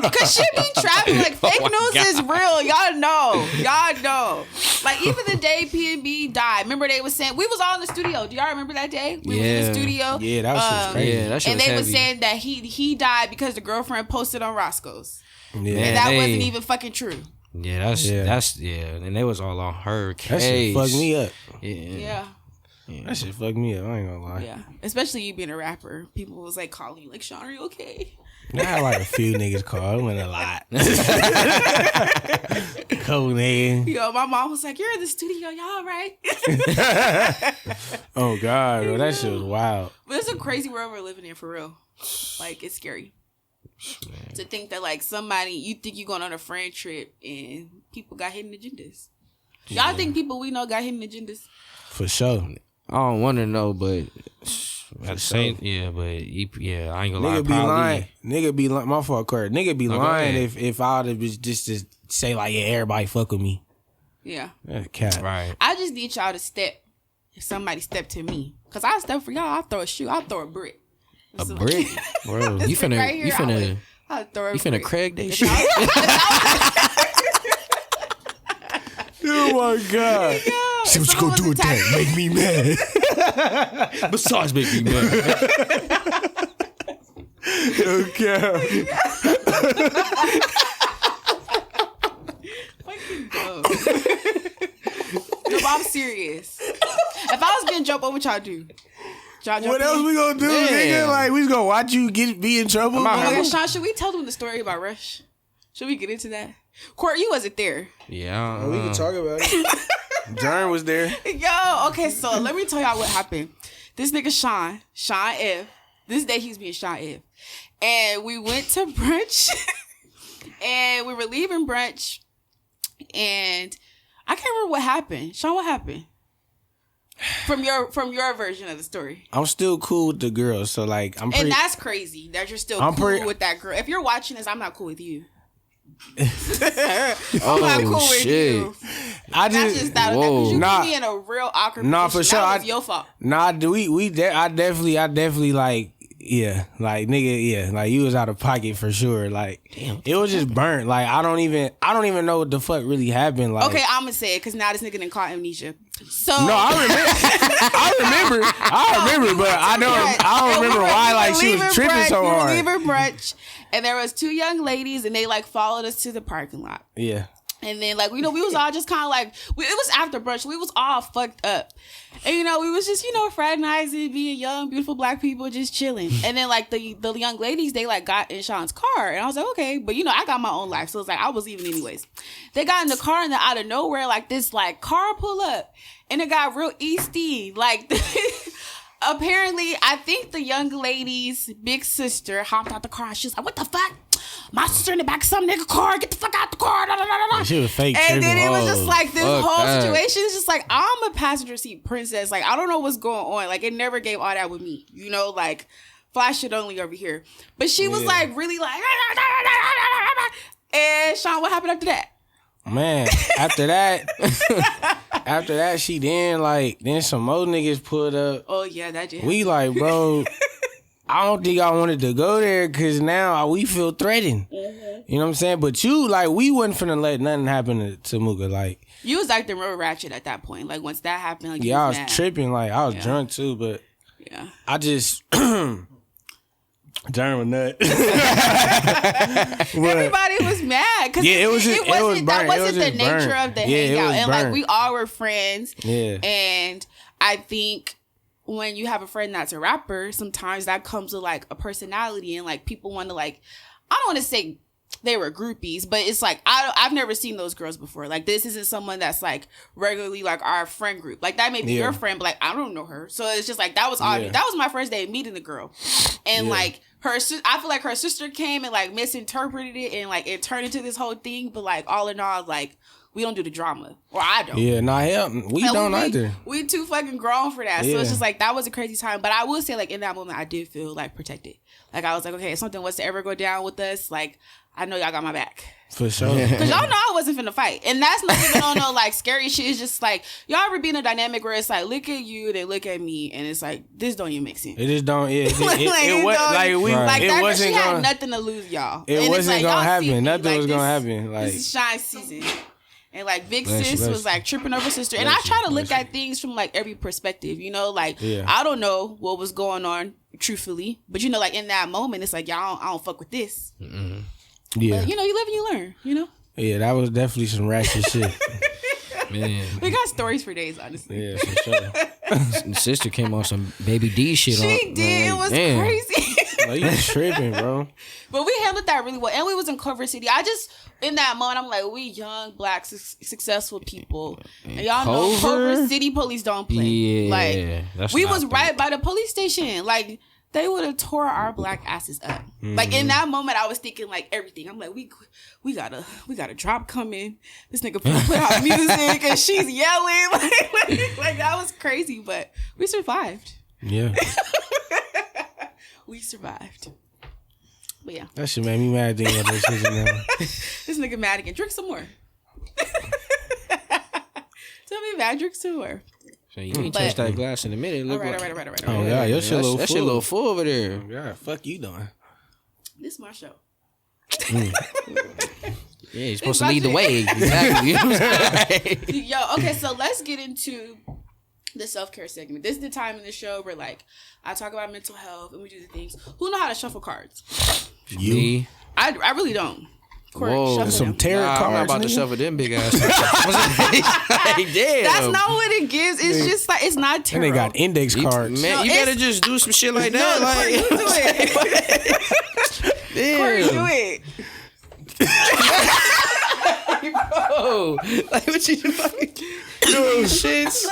because shit be trapping. Like, fake news is real. Y'all know. Like, even the day P&B died, remember they was saying, we was all in the studio. Do y'all remember that day? We was in the studio. Yeah, that was crazy. Yeah, that shit and was they heavy. was saying that he died because the girlfriend posted on Roscoe's. Yeah. And that wasn't even fucking true. Yeah, that's and they was all on her case. That shit fucked me up. Yeah. That shit fucked me up. I ain't gonna lie. Yeah. Especially you being a rapper. People was like calling you like, Sean, are you okay? I had like a few niggas call. It went a lot. Couple niggas. My mom was like, you're in the studio, y'all all right? Oh God, bro, that shit was wild. But it's a crazy world we're living in for real. Like, it's scary. Man. To think that like somebody, you think you're going on a friend trip and people got hidden agendas. Y'all think people we know got hidden agendas? For sure. I don't want to know, but at the same, I ain't gonna lie. Nigga be lying. Nigga be lying. My fault, Kurt. Nigga be lying if I would have just to say like, yeah, everybody fuck with me. Yeah. That's cat. Right. I just need y'all to step. If somebody step to me, cause I step for y'all. I throw a shoe. I throw a brick. A brick, bro. You finna Craig that shit. Oh my God. Yeah, See what you gonna do with that? Make me mad. Besides, make me mad. Okay. Fucking dumb. No, but I'm serious. If I was getting jumped, what would y'all do? What else we gonna do, nigga? Like, we just gonna watch you be in trouble? Oh my God, Sean, should we tell them the story about Rush? Should we get into that? Court, you wasn't there. Yeah. We can talk about it. Jern was there. Yo, okay, so let me tell y'all what happened. This nigga Sean F. This day he was being Sean F. And we went to brunch. And we were leaving brunch. And I can't remember what happened. Sean, what happened? From your version of the story. I'm still cool with the girl, so like I'm pretty, and that's crazy that you're still cool with that girl. If you're watching this, I'm not cool with you. I'm not cool with you. I just thought of that because you put me in a real awkward position. For sure. That was your fault. I definitely like, yeah, like nigga, yeah, like you was out of pocket for sure. Like, damn, it was just burnt. Like I don't even know what the fuck really happened. Like, okay, I'm gonna say it because now this nigga done caught amnesia. So no, I remember, but I don't remember why like she was tripping so hard. We were leaving brunch, and there was two young ladies, and they like followed us to the parking lot. Yeah. And then, like, we was all just kind of like, it was after brunch. We was all fucked up. And, we was just, fraternizing, being young, beautiful black people, just chilling. And then, like, the young ladies, they, like, got in Sean's car. And I was like, okay. But, I got my own life. So, it's like, I was leaving anyways. They got in the car, and then out of nowhere, like, this, like, car pull up. And it got real easty. Like, apparently, I think the young lady's big sister hopped out the car. And she was like, what the fuck? My sister in the back of some nigga car. Get the fuck out the car. Da, da, da, da. She was fake. And then it was just like this whole that. situation. It's just like, I'm a passenger seat princess. Like, I don't know what's going on. Like, it never gave all that with me. Like, flash it only over here. But she was like, really like, and Sean, what happened after that? Man, after that, she then some more niggas pulled up. Oh, yeah, that did. We like, bro, I don't think I wanted to go there because now we feel threatened. Mm-hmm. You know what I'm saying? But you, like, we wasn't finna let nothing happen to Mooka. Like, you was acting real ratchet at that point. Like, once that happened, like, yeah, I was tripping. Like, I was drunk too, but yeah, I just German nut. Everybody was mad because yeah, that wasn't the nature of the hangout, and burnt. like we all were friends. Yeah, and I think when you have a friend that's a rapper, sometimes that comes with like a personality, and like people want to like, I don't want to say they were groupies, but it's like I've never seen those girls before. Like this isn't someone that's like regularly like our friend group. Like that may be your friend, but like I don't know her. So it's just like that was that was my first day meeting the girl, and like I feel like her sister came and like misinterpreted it, and like it turned into this whole thing. But like all in all, like we don't do the drama, or I don't. Yeah, nah, hell, we don't either. We too fucking grown for that. So Yeah. it's just like, that was a crazy time. But I will say, like, in that moment, I did feel like protected. Like, I was like, okay, if something was to ever go down with us, like, I know y'all got my back. For sure. Because y'all know I wasn't finna fight. And that's not even on no, like, scary shit. It's just like, y'all ever be in a dynamic where it's like, look at you, they look at me, and it's like, this don't even make sense. It just don't. Yeah, it was Right. Like, it that, wasn't she had gonna. nothing to lose, y'all. It And wasn't it's like, gonna y'all see happen. me, Nothing like, was gonna happen. Like, this is Shine season. And like Big Bless you, Sis bless was you. like tripping over sister. And Bless I try to you, look bless at things from like every perspective, you know, like Yeah. I don't know what was going on truthfully, but you know, like in that moment, it's like, y'all, I don't fuck with this. yeah, But, you know, you live and you learn, you know? yeah, that was definitely some ratchet shit. Man, We got stories for days, honestly. Yeah, for sure. sister came on some Baby D shit. She did. It was crazy. Like, you tripping, bro. But we handled that really well. And we was in Culver City. I just, in that moment, I'm like, we young, black, successful people. And y'all know Culver City police don't play. Yeah, Like, that's we not was bad. right by the police station. Like, they would have tore our black asses up. Like, in that moment, I was thinking, like, everything. I'm like, we got a drop coming. This nigga put out music and she's yelling. Like, that was crazy. But we survived. Yeah, We survived. But yeah. that shit made me mad thinking about that shit now. This nigga mad again. Drink some more. Tell me mad. Drink some more. So you ain't touched that glass in a minute. Look All right. Oh yeah, your shit a little that full. shit a little full over there. Oh, God, fuck you doing? This is my show. Yeah, you're supposed to lead the way. Exactly. Yo, okay, so let's get into the self-care segment. This is the time in the show where, like, I talk about mental health and we do the things. Who know how to shuffle cards? You. Me? I really don't. Court, Whoa. shuffle Some them. tarot I'm cards. not about to nigga. shuffle them big ass. Like, damn. That's not what it gives. It's just like, it's not And tarot. they got index cards. Man, No, you it's- better just do some shit like No, that. Court, you do it. Court, Damn. do it. Oh, like what you fucking doing shits?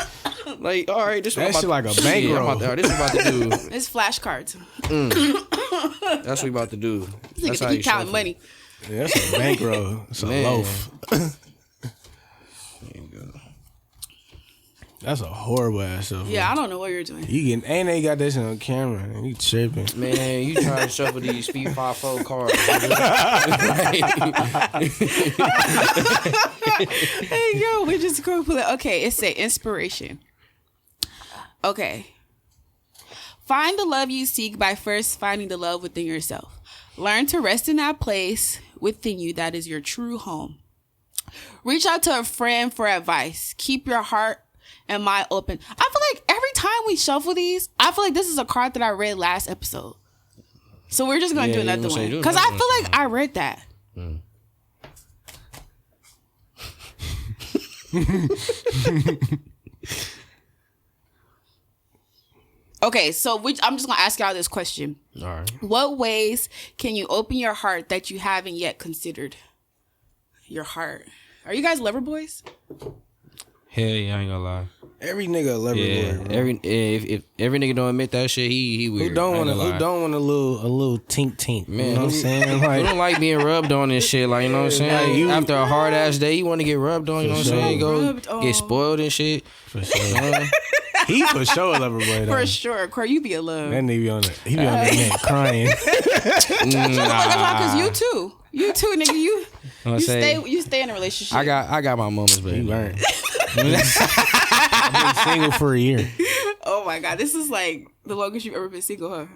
Like, all right, this That what I'm shit about like a shit, bankroll. I'm about to- This is about to do. It's flashcards. That's what we about to do. That's how He you counting shuffle. money. Yeah, that's a bankroll. It's a Man. loaf. There you go. That's a horrible ass stuff. Yeah, I don't know what you're doing. You getting and they got this on camera and you tripping. Man, you trying to shuffle these speed 5-4 cards. Hey, yo, we just go for that. Okay, it's a inspiration. Okay. Find the love you seek by first finding the love within yourself. Learn to rest in that place within you that is your true home. Reach out to a friend for advice. Keep your heart and mind open. I feel like every time we shuffle these, I feel like this is a card that I read last episode. So we're just going to Yeah, do you another gonna say one. do Because I another feel one. like I read that. Okay, so I'm just going to ask y'all this question. All right. What ways can you open your heart that you haven't yet considered? Your heart. Are you guys lover boys? Hell yeah, I ain't gonna lie. Every nigga a lover Yeah, boy, bro. if every nigga don't admit that shit, he weird. Who don't I ain't want gonna lie. a little tink? Man, you know what I'm saying? Who Like, don't like being rubbed on and shit? Like, you know what I'm saying? like, you- After a hard ass day, you want to get rubbed on. You know what I'm sure. saying? Go Rubbed on. get spoiled and shit. for sure. He for sure a lover boy though. For sure. Corey, you be alone. That nigga be on the net crying. Because you too. You too, nigga. You say, stay in a relationship. I got my moments, but You learn. I've been single for a year. Oh my god, this is like the longest you've ever been single, huh?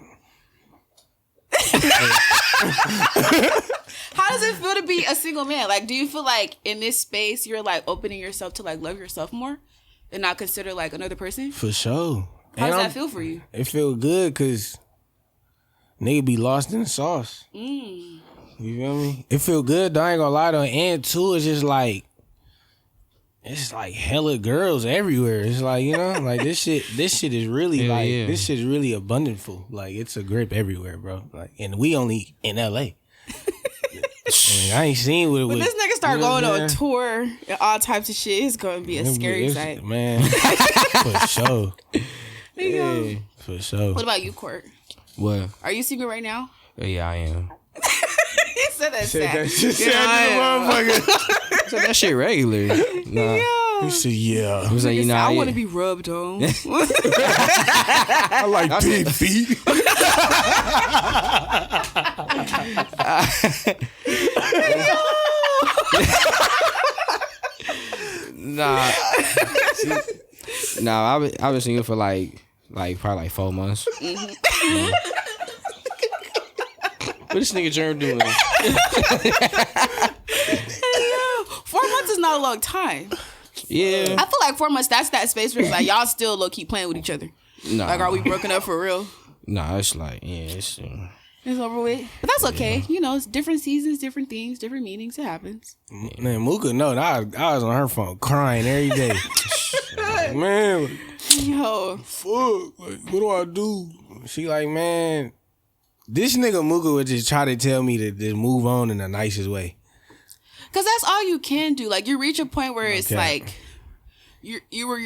How does it feel to be a single man? Like, do you feel like in this space you're like opening yourself to like love yourself more and not consider like another person? For sure. How And does that feel for you? It feel good because nigga be lost in the sauce. You feel me? It feel good though, I ain't gonna lie though. And two, it's just like, it's like hella girls everywhere. It's like, you know, like this shit is really Yeah, like, yeah. this shit is really abundantful. Like it's a grip everywhere, bro. Like, and we only in LA. I ain't seen what it When was. this nigga start you know what going I'm on saying? tour and all types of shit, it's gonna be a scary sight. Man, for sure. Yeah. For sure. What about you, Court? what? Are you single right now? Yeah, I am. He said that sad. Shit, Yeah, I am. motherfucker. said that shit regular. Nah. He said, yeah. He was like, you know, I want to be rubbed on. I like big feet. Nah. Nah, I've been single for like probably like 4 months. Mm-hmm. Yeah. What this nigga Germ doing? 4 months is not a long time. Yeah. I feel like 4 months, that's that space where it's like y'all still low key playing with each other. Nah. Like, are we broken up for real? Nah, it's like, yeah, it's over with. But that's okay. You know, it's different seasons, different things, different meetings. It happens. Man, Mooka, no, I was on her phone crying every day. Like, man, Yo. fuck, like, what do I do? She like, man, this nigga Mooka would just try to tell me to just move on in the nicest way. Because that's all you can do. Like, you reach a point where it's like, you were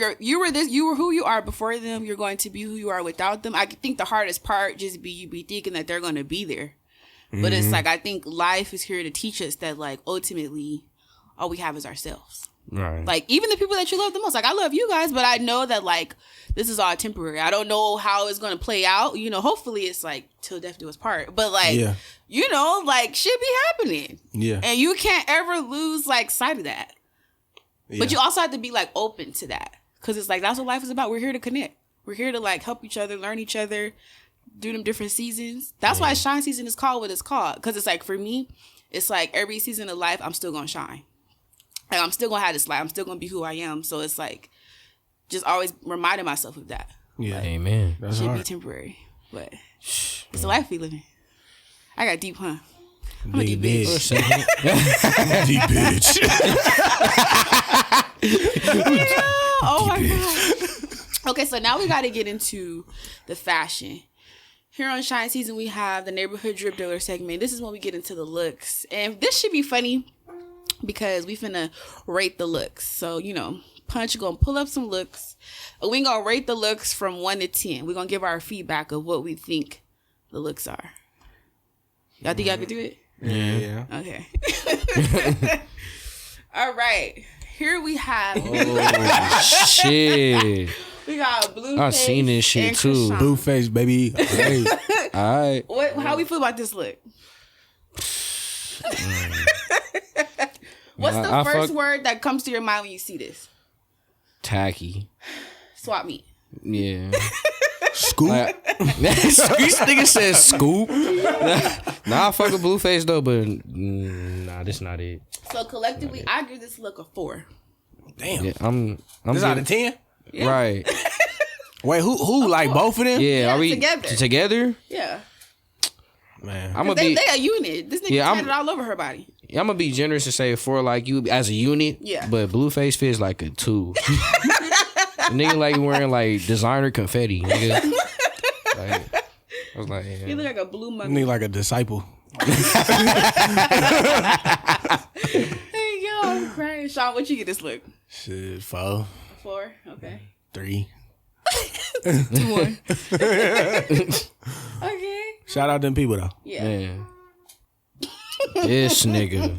who you are before them. You're going to be who you are without them. I think the hardest part just be you be thinking that they're going to be there. Mm-hmm. But it's like, I think life is here to teach us that, like, ultimately, all we have is ourselves. right. Like, even the people that you love the most. Like, I love you guys, but I know that, like, this is all temporary. I don't know how it's going to play out. You know, hopefully it's, like, till death do us part. But, like, you know, like, shit be happening. Yeah. And you can't ever lose, like, sight of that. Yeah. But you also have to be, like, open to that. Because it's like, that's what life is about. We're here to connect. We're here to, like, help each other, learn each other, do them different seasons. That's why shine season is called what it's called. Because it's like, for me, it's like every season of life, I'm still going to shine. Like, I'm still going to have this life. I'm still going to be who I am. So it's like, just always reminding myself of that. Yeah. Like, amen. That's should hard. be temporary. But it's the life we living. I got deep, huh? I'm a deep Big bitch. Deep bitch. Oh my God. Okay, so now we got to get into the fashion. Here on Shine Season, we have the Neighborhood Drip Dealer segment. This is when we get into the looks. And this should be funny because we finna rate the looks. So, you know, Punch gonna pull up some looks. We gonna rate the looks from 1 to 10. We're gonna give our feedback of what we think the looks are. Y'all think y'all can do it? Yeah. Okay. All right. Here we have. Oh shit. We got Blueface. I seen this shit and too. Krishan. Blueface, baby. Hey. All right. How we feel about this look? What's the first word that comes to your mind when you see this? Tacky. Swap meet. Yeah. Scoop. This nigga said scoop. Nah, I fuck with Blueface though, but nah, this not it. So collectively, I give this look a 4. Damn. Yeah, I'm This out of 10? Yeah. Right. Wait, who like both of them? Yeah, Yeah, are we together. together? Yeah. Man. I'm gonna They be a unit. This nigga tatted all over her body. I'm gonna be generous and say 4 like you as a unit. Yeah. But Blueface feels like a 2. The nigga like wearing like designer confetti, nigga. Like, I was like, You yeah. look like a blue You mummy. need like a disciple. Hey, yo, I'm crying. Sean, what you get this look? Shit, 4, 4? Okay. 3. 2 more. Okay. Shout out them people though. Yeah. Man. This nigga.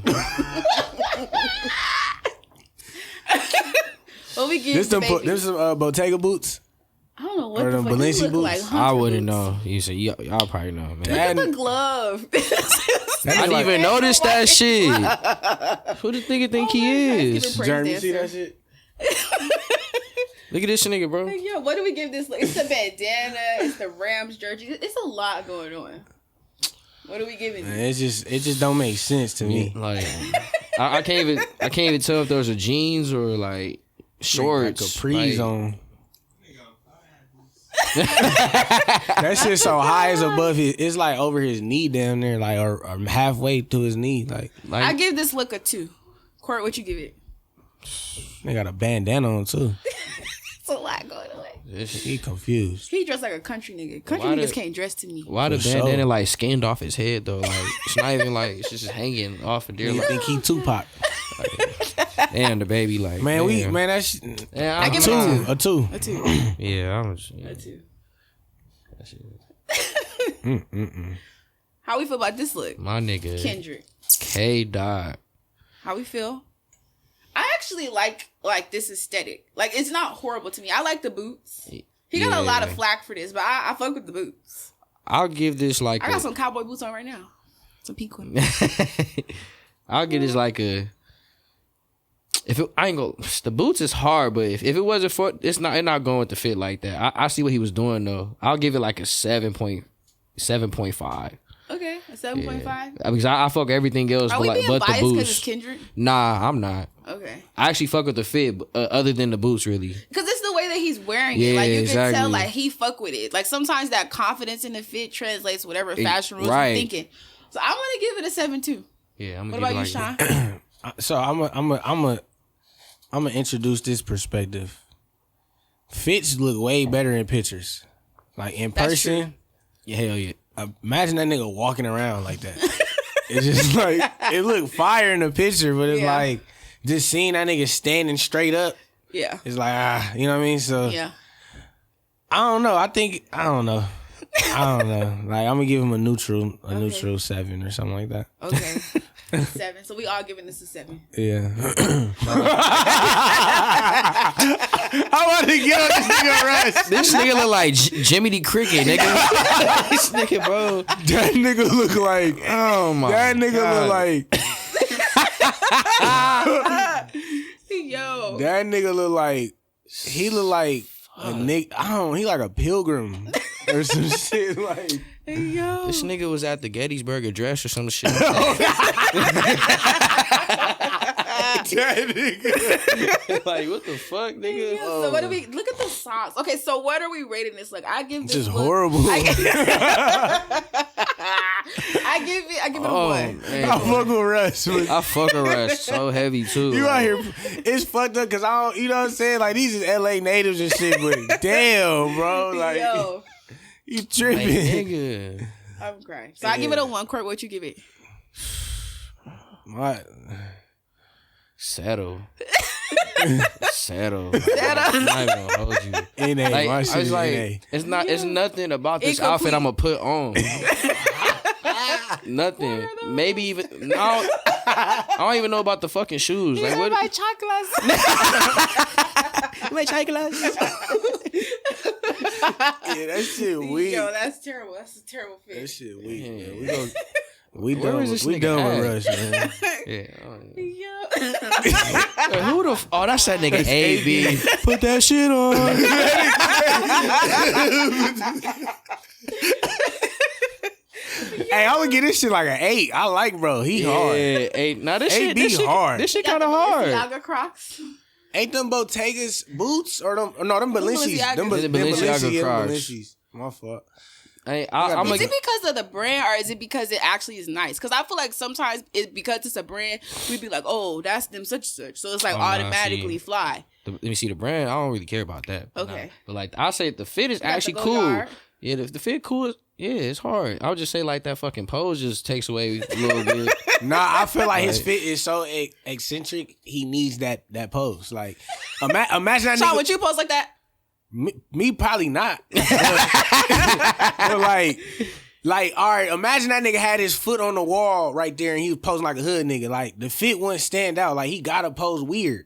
What we give This the them baby? this some Bottega boots. I don't know what Or the them fuck Balenci you look boots? like. I Hunter wouldn't boots. know. You said y'all probably know, man. Look at the glove. I didn't even notice that shit. Who the nigga think he is? Jeremy, you see that shit? Look at this nigga, bro. Like, yo, what do we give this look? It's the bandana. It's the Rams jersey. It's a lot going on. What are we giving? Man, it just don't make sense to me. Like, I can't even tell if those are jeans or like shorts. Like capris like, on. That shit so high is above his. It's like over his knee down there, like or halfway to his knee. Like I give this look a 2. Court, what you give it? they got a bandana on too. It's a lot going on. He confused. He dressed like a country nigga. Country Why niggas the- can't dress to me. Why the For sure. bandana like skinned off his head though? Like it's not even like it's just hanging off of there. You Like, think he Tupac? and the baby like Man, damn. that's Yeah, I give it a 2. a 2. A 2. Yeah, I was. A 2. That shit. How we feel about this look? My nigga Kendrick. K Dot. How we feel? actually like this aesthetic. Like, it's not horrible to me. I like the boots. He got a lot of flack for this, but I fuck with the boots. I'll give this like. I got some cowboy boots on right now. Some pink ones. I'll give this like a. I ain't gonna. The boots is hard, but if it wasn't for, it's not going with the fit like that. I see what he was doing though. I'll give it like a 7.5. Okay, a 7.5. Yeah. Because I fuck everything else, but the boots. Because it's Kendrick? Nah, I'm not. Okay. I actually fuck with the fit, other than the boots, really. Because it's the way that he's wearing it. Like, you can tell, like, he fuck with it. Like, sometimes that confidence in the fit translates whatever fashion rules you're thinking. So I'm gonna give it a 7.2. Yeah, I'm gonna. What about you, Sean? So I'm gonna introduce this perspective. Fits look way better in pictures, like in person. Yeah, hell yeah. Imagine that nigga walking around like that. It's just like, it looked fire in the picture, but it's like just seeing that nigga standing straight up. Yeah, it's like you know what I mean. So yeah, I don't know. I don't know. Like, I'm gonna give him a neutral 7 or something like that. Okay. 7. So we all giving this a 7. Yeah. I want to get on this nigga Russ. This nigga look like Jimmy the Cricket, nigga. This nigga, bro. That nigga look like. Oh my. That nigga God. look like. Yo. That nigga look like. He look like a nigga. He like a pilgrim or some shit like. Yo. This nigga was at the Gettysburg Address or some shit. That nigga. Like, what the fuck, nigga? Yeah, so what do we look at the socks? Okay, so what are we rating this? Like, I give this just look, horrible. I give it a 1. Man. I fuck with Russ. I fuck with Russ so heavy too. You out here, it's fucked up because I don't, you know what I'm saying? Like, these is LA natives and shit, but damn, bro, like, yo, you tripping, like, nigga. I'm crying. So I give it a 1. Court, what you give it? What? Settle. I'm not even gonna hold you. It ain't Like, my shit. I was like, it's nothing about this outfit I'm gonna put on. Nothing. Maybe even I don't even know about the fucking shoes. Like, what? My chocolates. My chocolates. Yeah, that shit weak. Yo, that's terrible. That's a terrible fit. That shit weak, Yeah. man. We Where done is this with nigga Rush, man. Yeah. Yo. Who the? Oh, that's that nigga AB. Put that shit on. Hey, I would give this shit like an 8. I like, bro. He hard. Yeah, 8. Now this shit, AB hard. This shit kind of hard. Balenciaga Crocs. Ain't them Bottega's boots or them? No, them Balenci's. Them Balenciaga Crocs. Balenci's. My fault. I'm Is it because of the brand or is it because it actually is nice? Because I feel like sometimes because it's a brand, we'd be like, oh, that's them such and such. So it's like automatically fly. Let me see the brand. I don't really care about that. Okay. But like, I say the fit is actually the cool. Goyard. Yeah, the fit cool. Yeah, it's hard. I would just say like that fucking pose just takes away a little bit. Nah, I feel like his fit is so eccentric. He needs that pose. Like, imagine that Sean, nigga. would you pose like that? Me probably not. But like, all right, imagine that nigga had his foot on the wall right there and he was posing like a hood nigga. Like, the fit wouldn't stand out. Like, he gotta pose weird.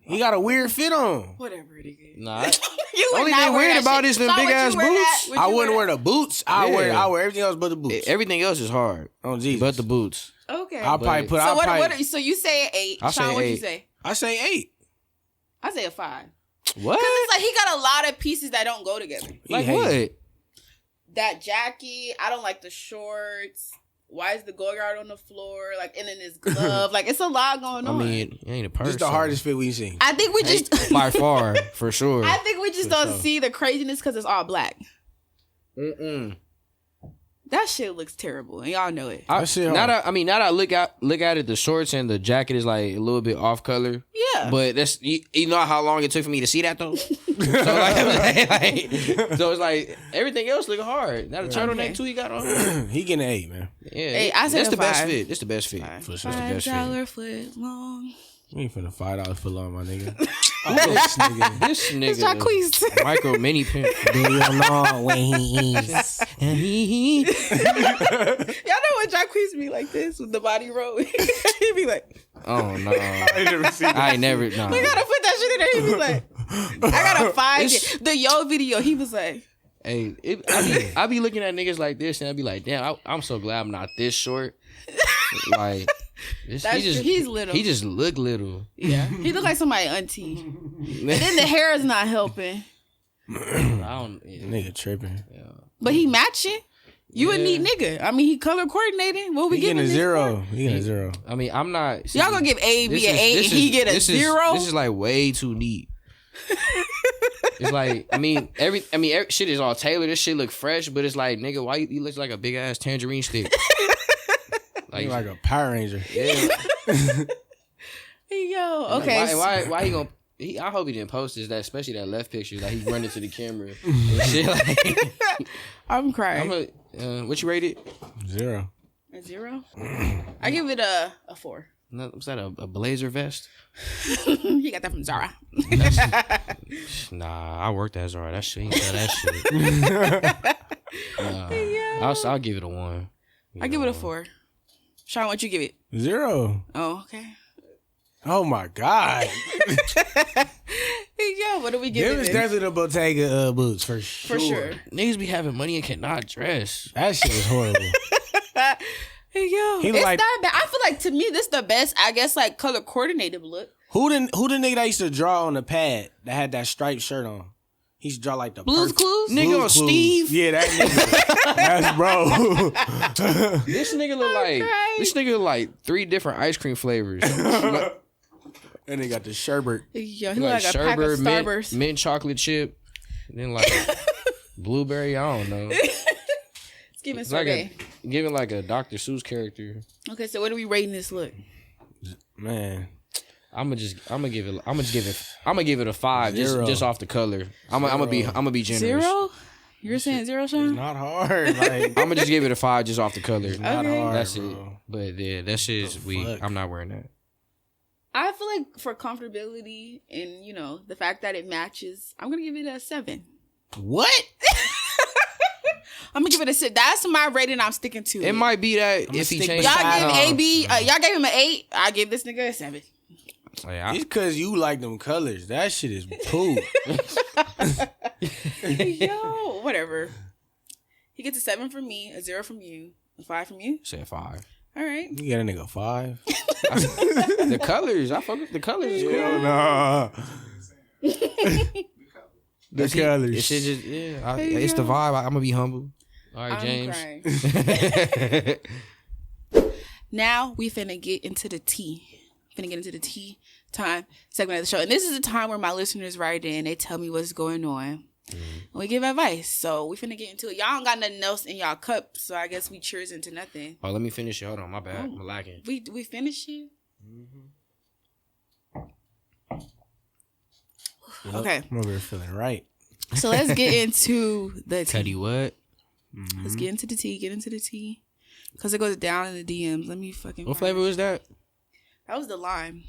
He got a weird fit on. Whatever it is. Nah. You would Only not thing wear weird that about shit. is them Sean, big would you ass wear that? boots. Would I you wouldn't wear that? the boots. I wear everything else but the boots. Everything else is hard. Oh, Jesus. But the boots. Okay. I'll probably put. So I'll probably, so you say 8. I say Sean, what'd you 8. say? I say 8. I say a 5. What? Because it's like he got a lot of pieces that don't go together. Like He what? hates. That jacket, I don't like the shorts. Why is the Goyard on the floor? Like, and then his glove. Like, it's a lot going on. I mean, it ain't a person. This is the hardest fit we've seen. I think we just by far, for sure. I think we just don't see the craziness because it's all black. That shit looks terrible, and y'all know it. Now That shit that hard. now that I look at it, the shorts and the jacket is like a little bit off color. Yeah, But that's you know how long it took for me to see that though. So so it's like everything else look hard. Now the turtleneck too he got on. He getting an 8, man. Yeah, Hey, I said that's a the best 5. fit. That's the best fit. For sure, it's the best fit. $5 foot long. You ain't finna $5 foot long, my nigga. This nigga. This nigga. It's Jacquees. Micro mini pimp. Do you know when he is? Y'all know what Jacquees be like this with the body roll? He be like, Oh no. I I never. Nah. we gotta put that shit in there. He be like, I gotta find it. The Yo video, he was like, Hey, I be looking at niggas like this and I be like, damn, I'm so glad I'm not this short. Like, That's true. He's little. He just look little. Yeah. He look like somebody auntie. And then the hair is not helping. I don't. Yeah. Nigga tripping. But he matching. You a neat nigga. I mean, he color coordinated. What we He getting getting a this zero. for? He getting a zero. I mean, I'm not. Y'all gonna give A, B, an 8, and he get a this 0? This is like way too neat. It's like, I mean, every shit is all tailored. This shit look fresh, but it's like, nigga, why you look like a big ass tangerine stick? Like a Power Ranger. Yeah. Yo, okay. Why he gonna? I hope he didn't post this. That especially that left picture, like he running to the camera and shit. Like, I'm crying. What you rated? 0. A 0? I give it a 4. No, was that a blazer vest? He got that from Zara. Nah, I worked at Zara. That shit, ain't sell that shit. I'll give it a 1. I give it a 4. Sean, what you give it? 0. Oh, okay. Oh my God. Yeah, what do we give Them it? is definitely the Bottega boots for sure. For sure. Niggas be having money and cannot dress. That shit is horrible. Yo, He it's like- not bad. I feel like to me this the best, I guess, like color coordinated look. Who the nigga that used to draw on the pad that had that striped shirt on? He used to draw like the Blues perfect- Clues? Nigga Blues on Clues. Steve? Yeah, that nigga. That's bro. This nigga look like crying. this nigga look like 3 different ice cream flavors. And they got the sherbet. Yo, he look like a pack of Starburst. mint chocolate chip, and then like blueberry. I don't know. It's giving It's like sorbet. giving like a Dr. Seuss character. Okay, so what are we rating this look? Man. I'm gonna give it a 5 0. just off the color. I'm gonna be generous. 0? You're saying 0, Sean? Not hard. Like, I'm gonna just give it a 5 just off the color. not Okay. hard. That's bro. it. But yeah, that shit is weak. fuck? I'm not wearing that. I feel like for comfortability and, you know, the fact that it matches, I'm going to give it a 7. What? I'm going to give it a 6. That's my rating I'm sticking to. It might be that I'ma if he stick changed. Y'all beside give y'all gave him an 8. I give this nigga a 7. It's because you like them colors. That shit is poo. Yo, whatever. He gets a 7 from me, a 0 from you, a 5 from you. Said 5. All right. You get a nigga 5. The colors, I fuck with the colors. Is cool. Nah. The colors. It should just it's the vibe. I'm gonna be humble. All right, James. Crying. Now we finna get into the tea. Finna get into the tea time segment of the show. And this is the time where my listeners write in. They tell me what's going on. And we give advice. So we finna get into it. Y'all don't got nothing else in y'all cup. So I guess we cheers into nothing. Oh, let me finish it. Hold on, my bad. I'm lacking. We finished it? Okay. I'm over here feeling right. So let's get into the tea. Teddy, what? Let's get into the tea. Get into the tea. Because it goes down in the DMs. Let me fucking What find flavor was that? That was the lime.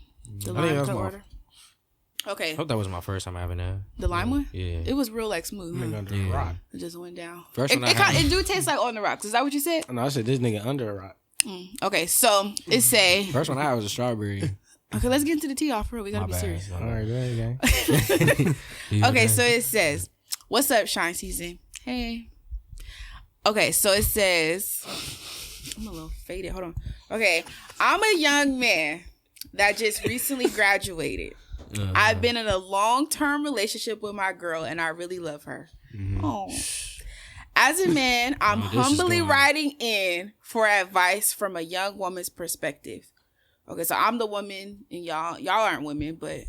The I think lime that was cut my- water. Okay. I hope that was my first time having that. The lime one? Yeah. It was real like smooth. Nigga Huh? under a Yeah. rock. It just went down. First It, one I it, had. it do taste like on the rocks. Is that what you said? No, I said this nigga under a rock. Okay, so it say. First one I had was a strawberry. Okay, let's get into the tea off real. We gotta My be bad. serious. All right, go ahead, gang. Okay, so it says, "What's up, Shine Season? Hey." Okay, so it says, I'm a little faded. Hold on. Okay, I'm a young man that just recently graduated. I've been in a long-term relationship with my girl, and I really love her. Oh. As a man, I'm this is humbly going- writing in for advice from a young woman's perspective. Okay, so I'm the woman, and y'all aren't women, but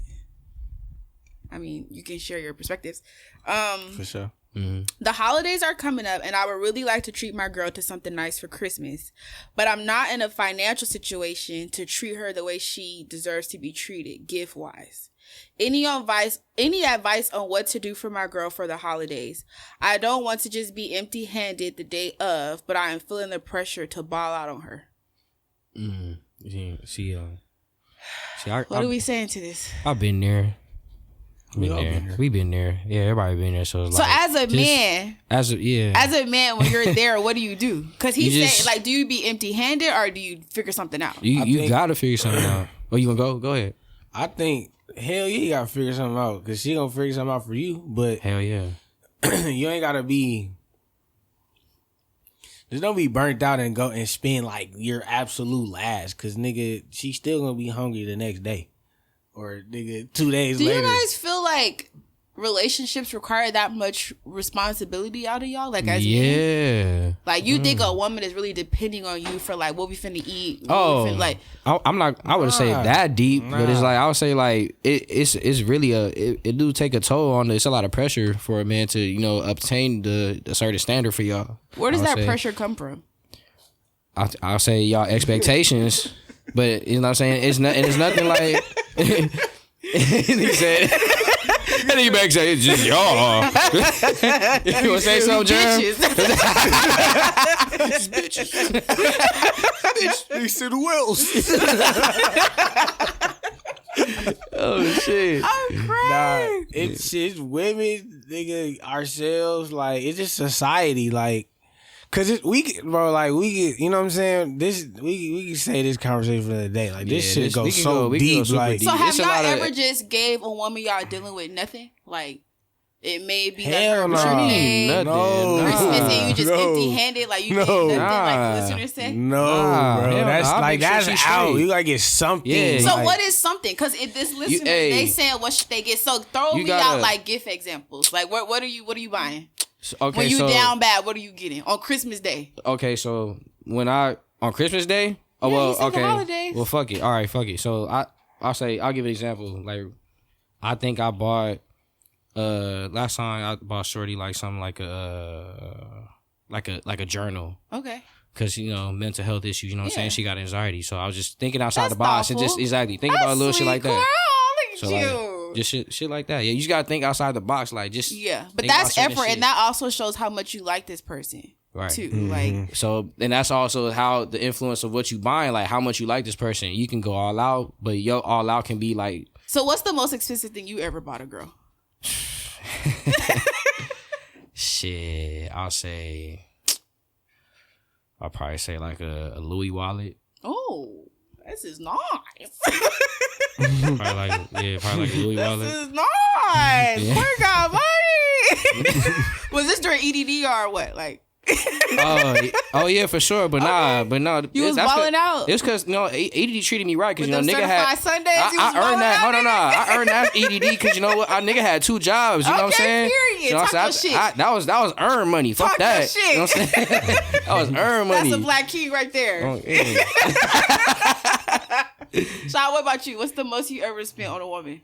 I mean, you can share your perspectives. For sure. The holidays are coming up, and I would really like to treat my girl to something nice for Christmas, but I'm not in a financial situation to treat her the way she deserves to be treated, gift wise. Any advice on what to do for my girl for the holidays? I don't want to just be empty handed the day of, but I am feeling the pressure to ball out on her. See, What are we saying to this? I've been there. We been there. Yeah, everybody been there. So it's so like, as a man, as a man, when you're there, what do you do? Because he said, like, do you be empty-handed or do you figure something out? You gotta figure something out. Oh, you gonna go ahead. I think hell yeah, you gotta figure something out because she gonna figure something out for you. But Hell yeah. you ain't gotta be. Just don't be burnt out and go and spend like your absolute last, cause nigga, she's still gonna be hungry the next day, or nigga 2 days later. Do you guys feel like relationships require that much responsibility out of y'all? Like as men? Like you think a woman is really depending on you for like what we finna eat? I'm not. I wouldn't say that deep, but it's like I would say like it's really it do take a toll on. It's a lot of pressure for a man to obtain the certain standard for y'all. Where does that pressure come from? I'll say y'all expectations, but you know what I'm saying. It's nothing like. He said. And then you back say it's just y'all. You wanna say something, Jerm? Bitches. They said who else? Oh shit! I'm crying. It's women, nigga, ourselves. Like it's just society, like. Cause we get, you know what I'm saying? We can say this conversation for the day. Like this shit goes so deep. Like, so have y'all ever just gave a woman y'all dealing with nothing? Like it may be hell like her birthday, no, Christmas, and you just empty-handed, like you get nothing, like the listeners say. No, bro, that's out. You gotta get something. Yeah. So what is something? Cause if this listener, they saying what should they get? So throw me out like gift examples. Like what are you buying? Okay, when you down bad, what are you getting on Christmas Day? Okay, so on Christmas Day, holidays. Well, fuck it. All right, fuck it. So I'll give an example. Like I think I bought last time I bought Shorty like something like a journal. Okay. Cause mental health issues. You know what I'm saying? She got anxiety, so I was just thinking outside That's the box thoughtful. and just think about a little shit like that. Girl, look at you. Like, just shit like that. Yeah, you just gotta think outside the box. Like just but that's effort, and that also shows how much you like this person, right? Too like and that's also how the influence of what you buying, like how much you like this person. You can go all out, but your all out can be like. So what's the most expensive thing you ever bought a girl? Shit, I'll probably say like a Louis wallet. Oh, this is nice. probably like a Louis wallet. This is nice. Yeah. Where got money? Was this during EDD or what? Like. Oh yeah, for sure. But no. You was balling out. It's because EDD treated me right because nigga had Sundays. I earned that. Hold on, I earned that EDD because you know what? Our nigga had 2 jobs. You know what I'm saying? Period. You know what I'm saying? That was earned money. Fuck that. Shit. You know what I'm saying? That was earned money. That's a black key right there. Oh, yeah. Sean, what about you? What's the most you ever spent on a woman,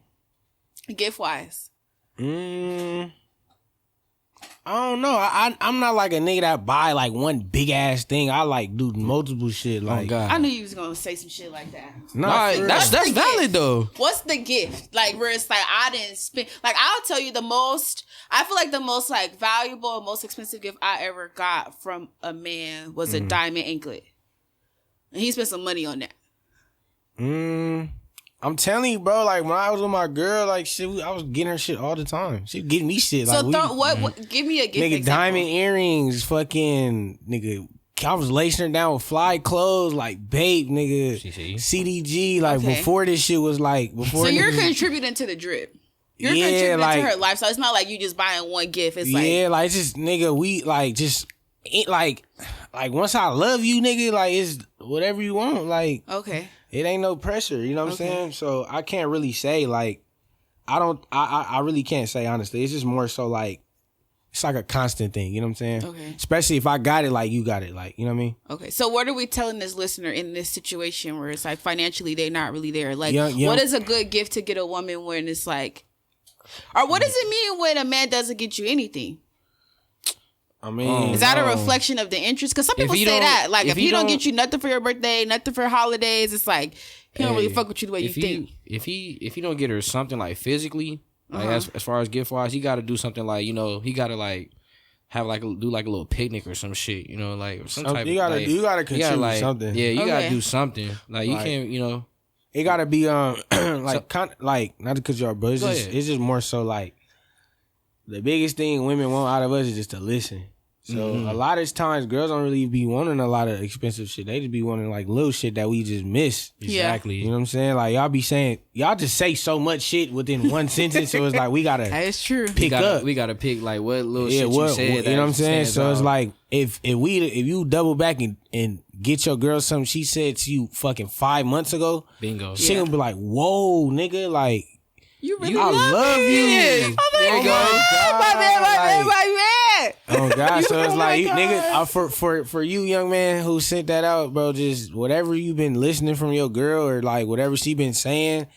gift wise? I don't know. I'm not like a nigga that buy like one big ass thing. I like do multiple shit. Like, God. I knew you was gonna say some shit like that. No, that's valid though. What's the gift? Like where it's like I didn't spend. Like I'll tell you the most. I feel like the most like valuable, most expensive gift I ever got from a man was a diamond anklet, and he spent some money on that. I'm telling you, bro. Like when I was with my girl, like shit, I was getting her shit all the time. She getting me shit. So like, what? Give me a gift. Nigga, example. diamond earrings, fucking nigga. I was lacing her down with fly clothes, like babe, nigga. CDG, like before this shit was like before. So you're contributing to the drip. You're contributing to her life. So it's not like you just buying one gift. It's like just nigga, we like just it like once I love you, nigga, like it's whatever you want, like okay. It ain't no pressure, you know what I'm saying? So I can't really say like I really can't say honestly. It's just more so like it's like a constant thing, you know what I'm saying? Okay. Especially if I got it like you got it, like, you know what I mean? Okay. So what are we telling this listener in this situation where it's like financially they're not really there? Like what is a good gift to get a woman when it's like, or what does it mean when a man doesn't get you anything? I mean, is that a reflection of the interest? Because some people say that, like, if he don't get you nothing for your birthday, nothing for holidays, it's like he don't really fuck with you the way you think. If he don't get her something like physically, like as far as gift wise, he got to do something like he got to like have like do like a little picnic or some shit, like some type. You gotta contribute something. Yeah, you gotta do something. Like you can't, it gotta be like like not because y'all, but it's just more so like the biggest thing women want out of us is just to listen. So a lot of times girls don't really be wanting a lot of expensive shit. They just be wanting like little shit that we just miss. Exactly. You know what I'm saying? Like y'all be saying, y'all just say so much shit within one sentence. So it's like we gotta That's true. We gotta pick like what little shit you said. You know what I'm saying? So it's out. like if you double back and get your girl something she said to you fucking 5 months ago, bingo. She gonna be like, whoa, nigga, like you really I love you. Oh there my you God. My man. Oh God! So it's like, nigga, for you, young man, who sent that out, bro. Just whatever you been listening from your girl, or like whatever she been saying,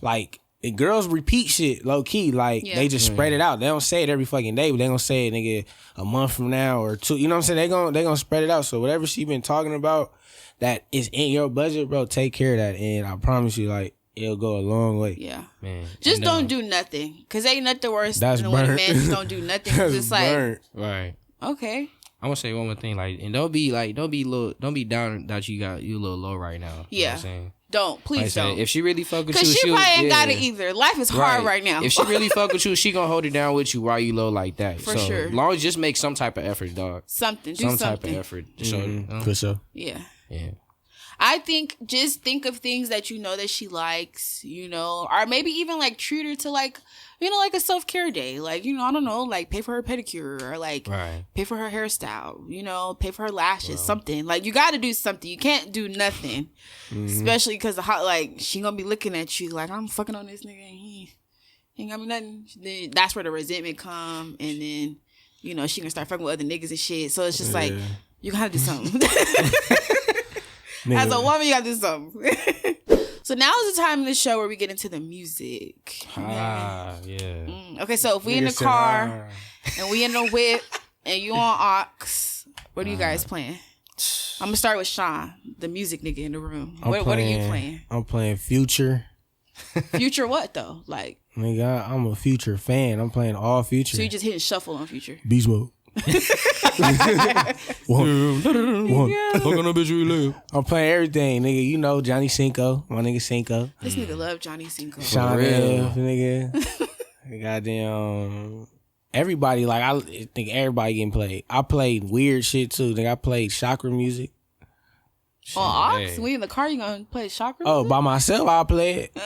like girls repeat shit low key. Like they just spread it out. They don't say it every fucking day, but they gonna say it, nigga, a month from now or 2. You know what I'm saying? They gonna spread it out. So whatever she been talking about that is in your budget, bro. Take care of that, and I promise you, like. It'll go a long way. Yeah. Man. Just don't do nothing. Because ain't nothing worse than when a man just don't do nothing. Because it's like, right. Okay. I'm gonna say one more thing, like, and don't be down that you a little low right now. Yeah. You know what I'm saying? Don't. Please like don't. If she really fuck with you, because she probably ain't got it either. Life is hard right now. If she really fuck with you, she gonna hold it down with you while you low like that. For sure. As long as you just make some type of effort, dog. Something. Do some something. type of effort. So, for sure. Yeah. Yeah. I think just think of things that you know that she likes, you know, or maybe even like treat her to like, you know, like a self-care day. Like, you know, I don't know, like pay for her pedicure or like pay for her hairstyle, you know, pay for her lashes, something. Like you got to do something. You can't do nothing, especially because like she gonna be looking at you like I'm fucking on this nigga and he ain't got me nothing. Then that's where the resentment come, and then you know she gonna start fucking with other niggas and shit. So it's just like you gotta do something. As a woman, you gotta do something. So now is the time in the show where we get into the music. Yeah. Okay, so if we in the car and we in the whip and you on aux, what are you guys playing? I'm gonna start with Sean, the music nigga in the room. What are you playing? I'm playing Future. Future what though? Like nigga, I'm a Future fan. I'm playing all Future. So you just hitting shuffle on Future? Beast mode. One. I'm playing everything, nigga. You know Johnny Cinco, my nigga Cinco. This nigga love Johnny Cinco. Chanel, nigga. Goddamn. Everybody, like I think everybody getting played. I played weird shit too. Nigga, I played chakra music. On aux? We in the car, you gonna play chakra music? Oh, by myself, I play it.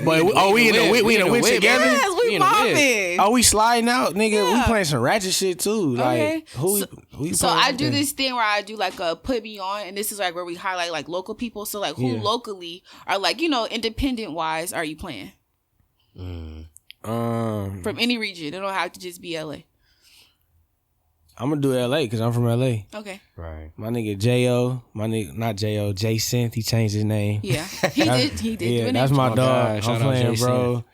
But we in the whip together? Yes, we mobbing. Oh, we sliding out, nigga. We playing some ratchet shit too. Like so I do this thing where I do like a put me on, and this is like where we highlight like local people. So like who locally are like, you know, independent wise are you playing? From any region. It don't have to just be LA. I'm gonna do LA because I'm from LA. Okay. Right. My nigga J.O. My nigga, not J.O. J Synth. He changed his name. Yeah. He did. Yeah, that's my dog. I'm playing, bro.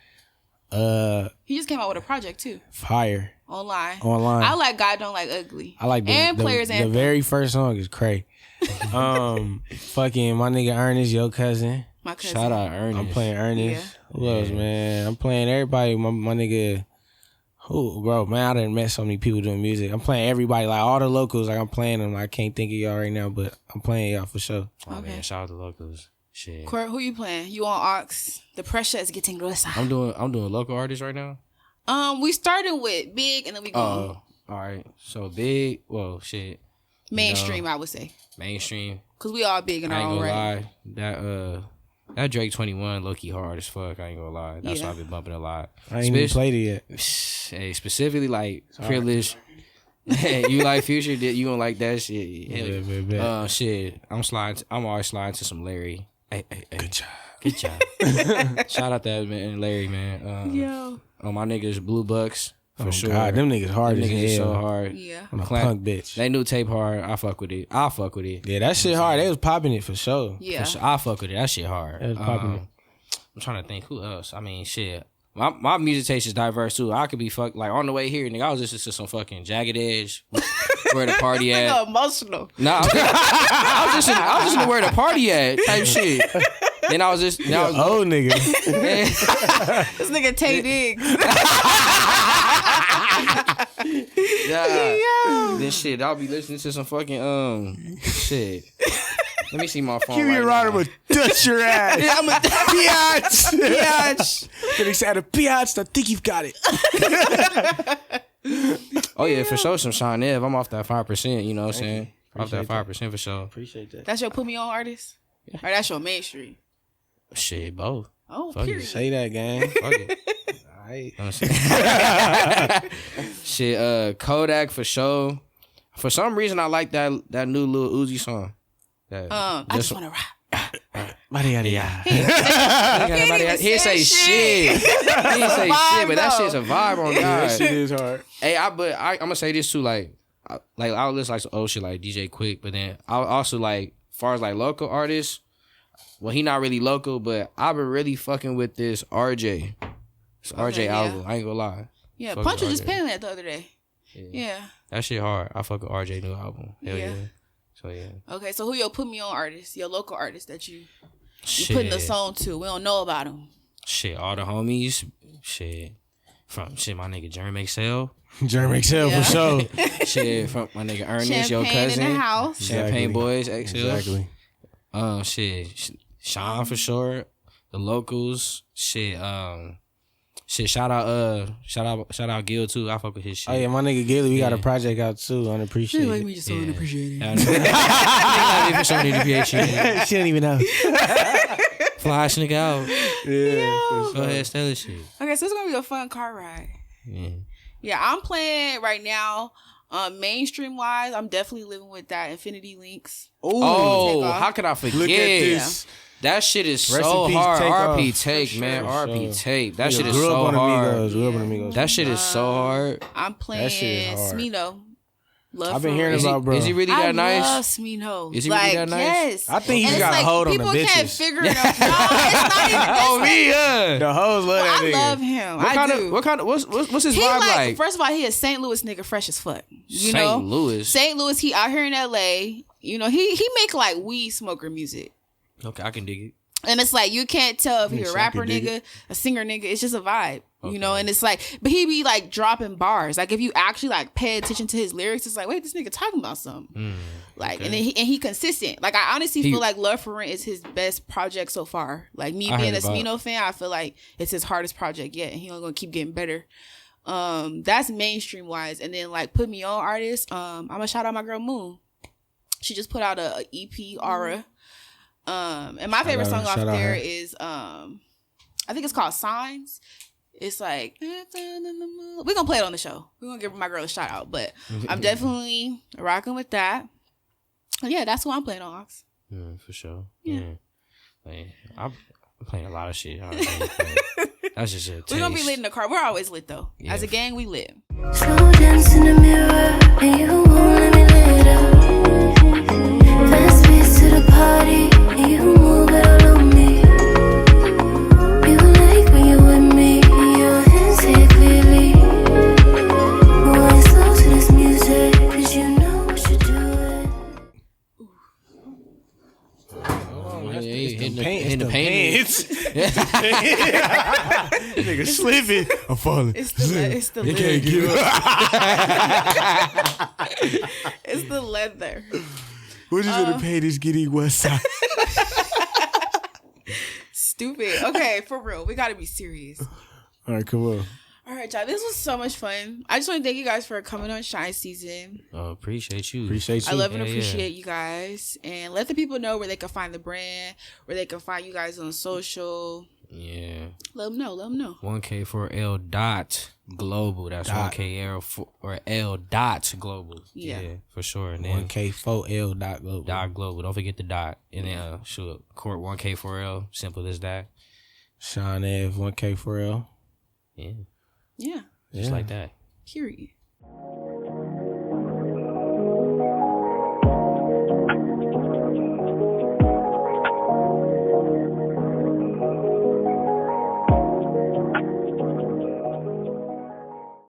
He just came out with a project too. Fire. Online. I like God Don't Like Ugly. I like the very first song is cray. Fucking my nigga Ernest, your cousin. My cousin. Shout out Ernest. I'm playing Ernest. Who else, man? I'm playing everybody. My nigga. Who, bro, man, I done met so many people doing music. I'm playing everybody, like all the locals. Like I'm playing them. I can't think of y'all right now, but I'm playing y'all for sure. Oh man, shout out to locals. Shit. Court, who you playing? You on aux? The pressure is getting grosser. I'm doing local artists right now. We started with Big, and then we go. Oh, all right. So Big. Well, shit. Mainstream, I would say. Mainstream. Cause we all big in our own right. I ain't gonna lie. That Drake 21 low key hard as fuck. I ain't gonna lie. That's why I've been bumping a lot. I ain't even played it yet. Hey, specifically like Privilege. Hey, you like Future? You gonna like that shit? Yeah, shit. I'm always sliding to some Larry. Hey. Good job. Shout out that man, Larry, man. Yo. My niggas Blue Bucks. For sure. God, them niggas hard as hell. So hard. Yeah. I'm a punk bitch. They new tape hard. I fuck with it. Yeah, that shit hard. They was popping it for sure. Yeah. For sure. I fuck with it. That shit hard. They was popping it. I'm trying to think who else. I mean, shit. My music taste is diverse too. I could be like on the way here, nigga. I was listening to some fucking Jagged Edge. Where the party at? Nigga emotional. Nah, I was listening to where the party at type shit. Then I was just old nigga. This nigga Tay Diggs. Yeah. Then shit, I'll be listening to some fucking shit. Let me see my phone. Give me a ride, I'm now. gonna dust your ass. Yeah, I'm a Biatch. Then he said, Biatch, I think you've got it. Oh yeah, for sure. Some Chanel. I'm off that 5%. You know what I'm saying? Off that Appreciate 5% for sure. Appreciate that. That's your put me on artist? Yeah. Or that's your mainstream? Shit, both. Oh, Fuck period. Say that, gang. Fuck it. All right. You know what I'm saying? Shit, Kodak for sure. For some reason, I like that new Lil Uzi song. I just want to rap. He He didn't say shit. He didn't say shit, but that shit's a vibe on God. That shit is hard. Hey, I'm gonna say this too. Like I'll listen like some old shit like DJ Quick, but then I also like, far as like local artists. Well, he not really local, but I've been really fucking with this RJ. This RJ album. I ain't gonna lie. Yeah, Fuck Punch was with just RJ. playing that the other day. Yeah. That shit hard. I fuck with RJ new album. Hell yeah. So yeah. Okay, so who your put me on artist? Your local artist that you Shit. putting the song to? We don't know about him. Shit, all the homies. Shit. From my nigga Jeremy XL. Jeremy XL for sure. Shit, from my nigga Ernest, your Champagne cousin. in the house. Champagne Boys, XL. Exactly. Shit, Sean for sure. The locals. Shit, shout out Gil too. I fuck with his shit. Oh yeah, my nigga Gilly, we got a project out too. Unappreciated. Like me just so unappreciated. She don't even know. Flash nigga out. Yeah. Go ahead, steal this shit. Okay, so it's gonna be a fun car ride. Yeah, I'm playing right now. Mainstream wise, I'm definitely living with that Infinity Links. Oh, how could I forget? Look at this. That shit is Rest so in peace, hard. Takeoff. RP Take, For man. sure, RP sure. Take. That shit is Grew so up on hard. Amigos. Grew up on Amigos. That shit is so hard. I'm playing That shit is hard. Smino. Love I've been for hearing Real. about bro. Is he really that I nice? love Smino. Is he really that nice? Yes. I think And he's it's got a like, hold on the people can't bitches. figure it out. No, it's not even. Oh me, yeah. The hoes love that I nigga. love him. I do. What's his He vibe like? First of all, he a St. Louis nigga, fresh as fuck. You know, St. Louis. St. Louis. He out here in L.A. You know, he make like weed smoker music. Okay, I can dig it. And it's like, you can't tell if he's Yes, a I rapper can dig nigga, a singer nigga. It's just a vibe, Okay. you know? And it's like, but he be like dropping bars. Like, if you actually like pay attention to his lyrics, it's like, wait, this nigga talking about something. Like, and then he consistent. Like, I honestly feel like Love for Rent is his best project so far. Like, me I being a heard about Smino fan, I feel like it's his hardest project yet. And he only gonna keep getting better. That's mainstream wise. And then like, put me on artist. I'm gonna shout out my girl Moon. She just put out a EP, Aura. And my favorite song off there is I think it's called Signs. It's like, we're gonna play it on the show. We're gonna give my girl a shout out, but I'm definitely rocking with that. And yeah, that's who I'm playing on, Ox. For sure. Yeah. Like, I'm playing a lot of shit. That's just a taste. We're gonna be lit in the car. We're always lit though. Yeah. As a gang, we lit. Slow dance in the mirror, and you won't let me lit up. Fast pace to the party, and you move it all on me. You like when you're with me, and your hands say it clearly. Going slow to this music, 'cause you know what you're doing. Hitting the paint. Nigga slipping. I'm falling. It's the You can't give up. it's the leather. We're just gonna pay this giddy west side. Stupid. Okay, for real. We gotta be serious. All right, come on. All right, y'all. This was so much fun. I just want to thank you guys for coming on Shine Season. Appreciate you. Appreciate you. I love and Yeah, appreciate you guys. And let the people know where they can find the brand, where they can find you guys on social. Yeah. Let them know. 1K for L dot global. That's Dot. 1K or L dot global. Yeah. For sure. And then 1K4L.global. dot global. Don't forget the dot. And then court 1K4L. Simple as that. Sean Ev, 1K4L. Yeah. Yeah. Just like that. Period.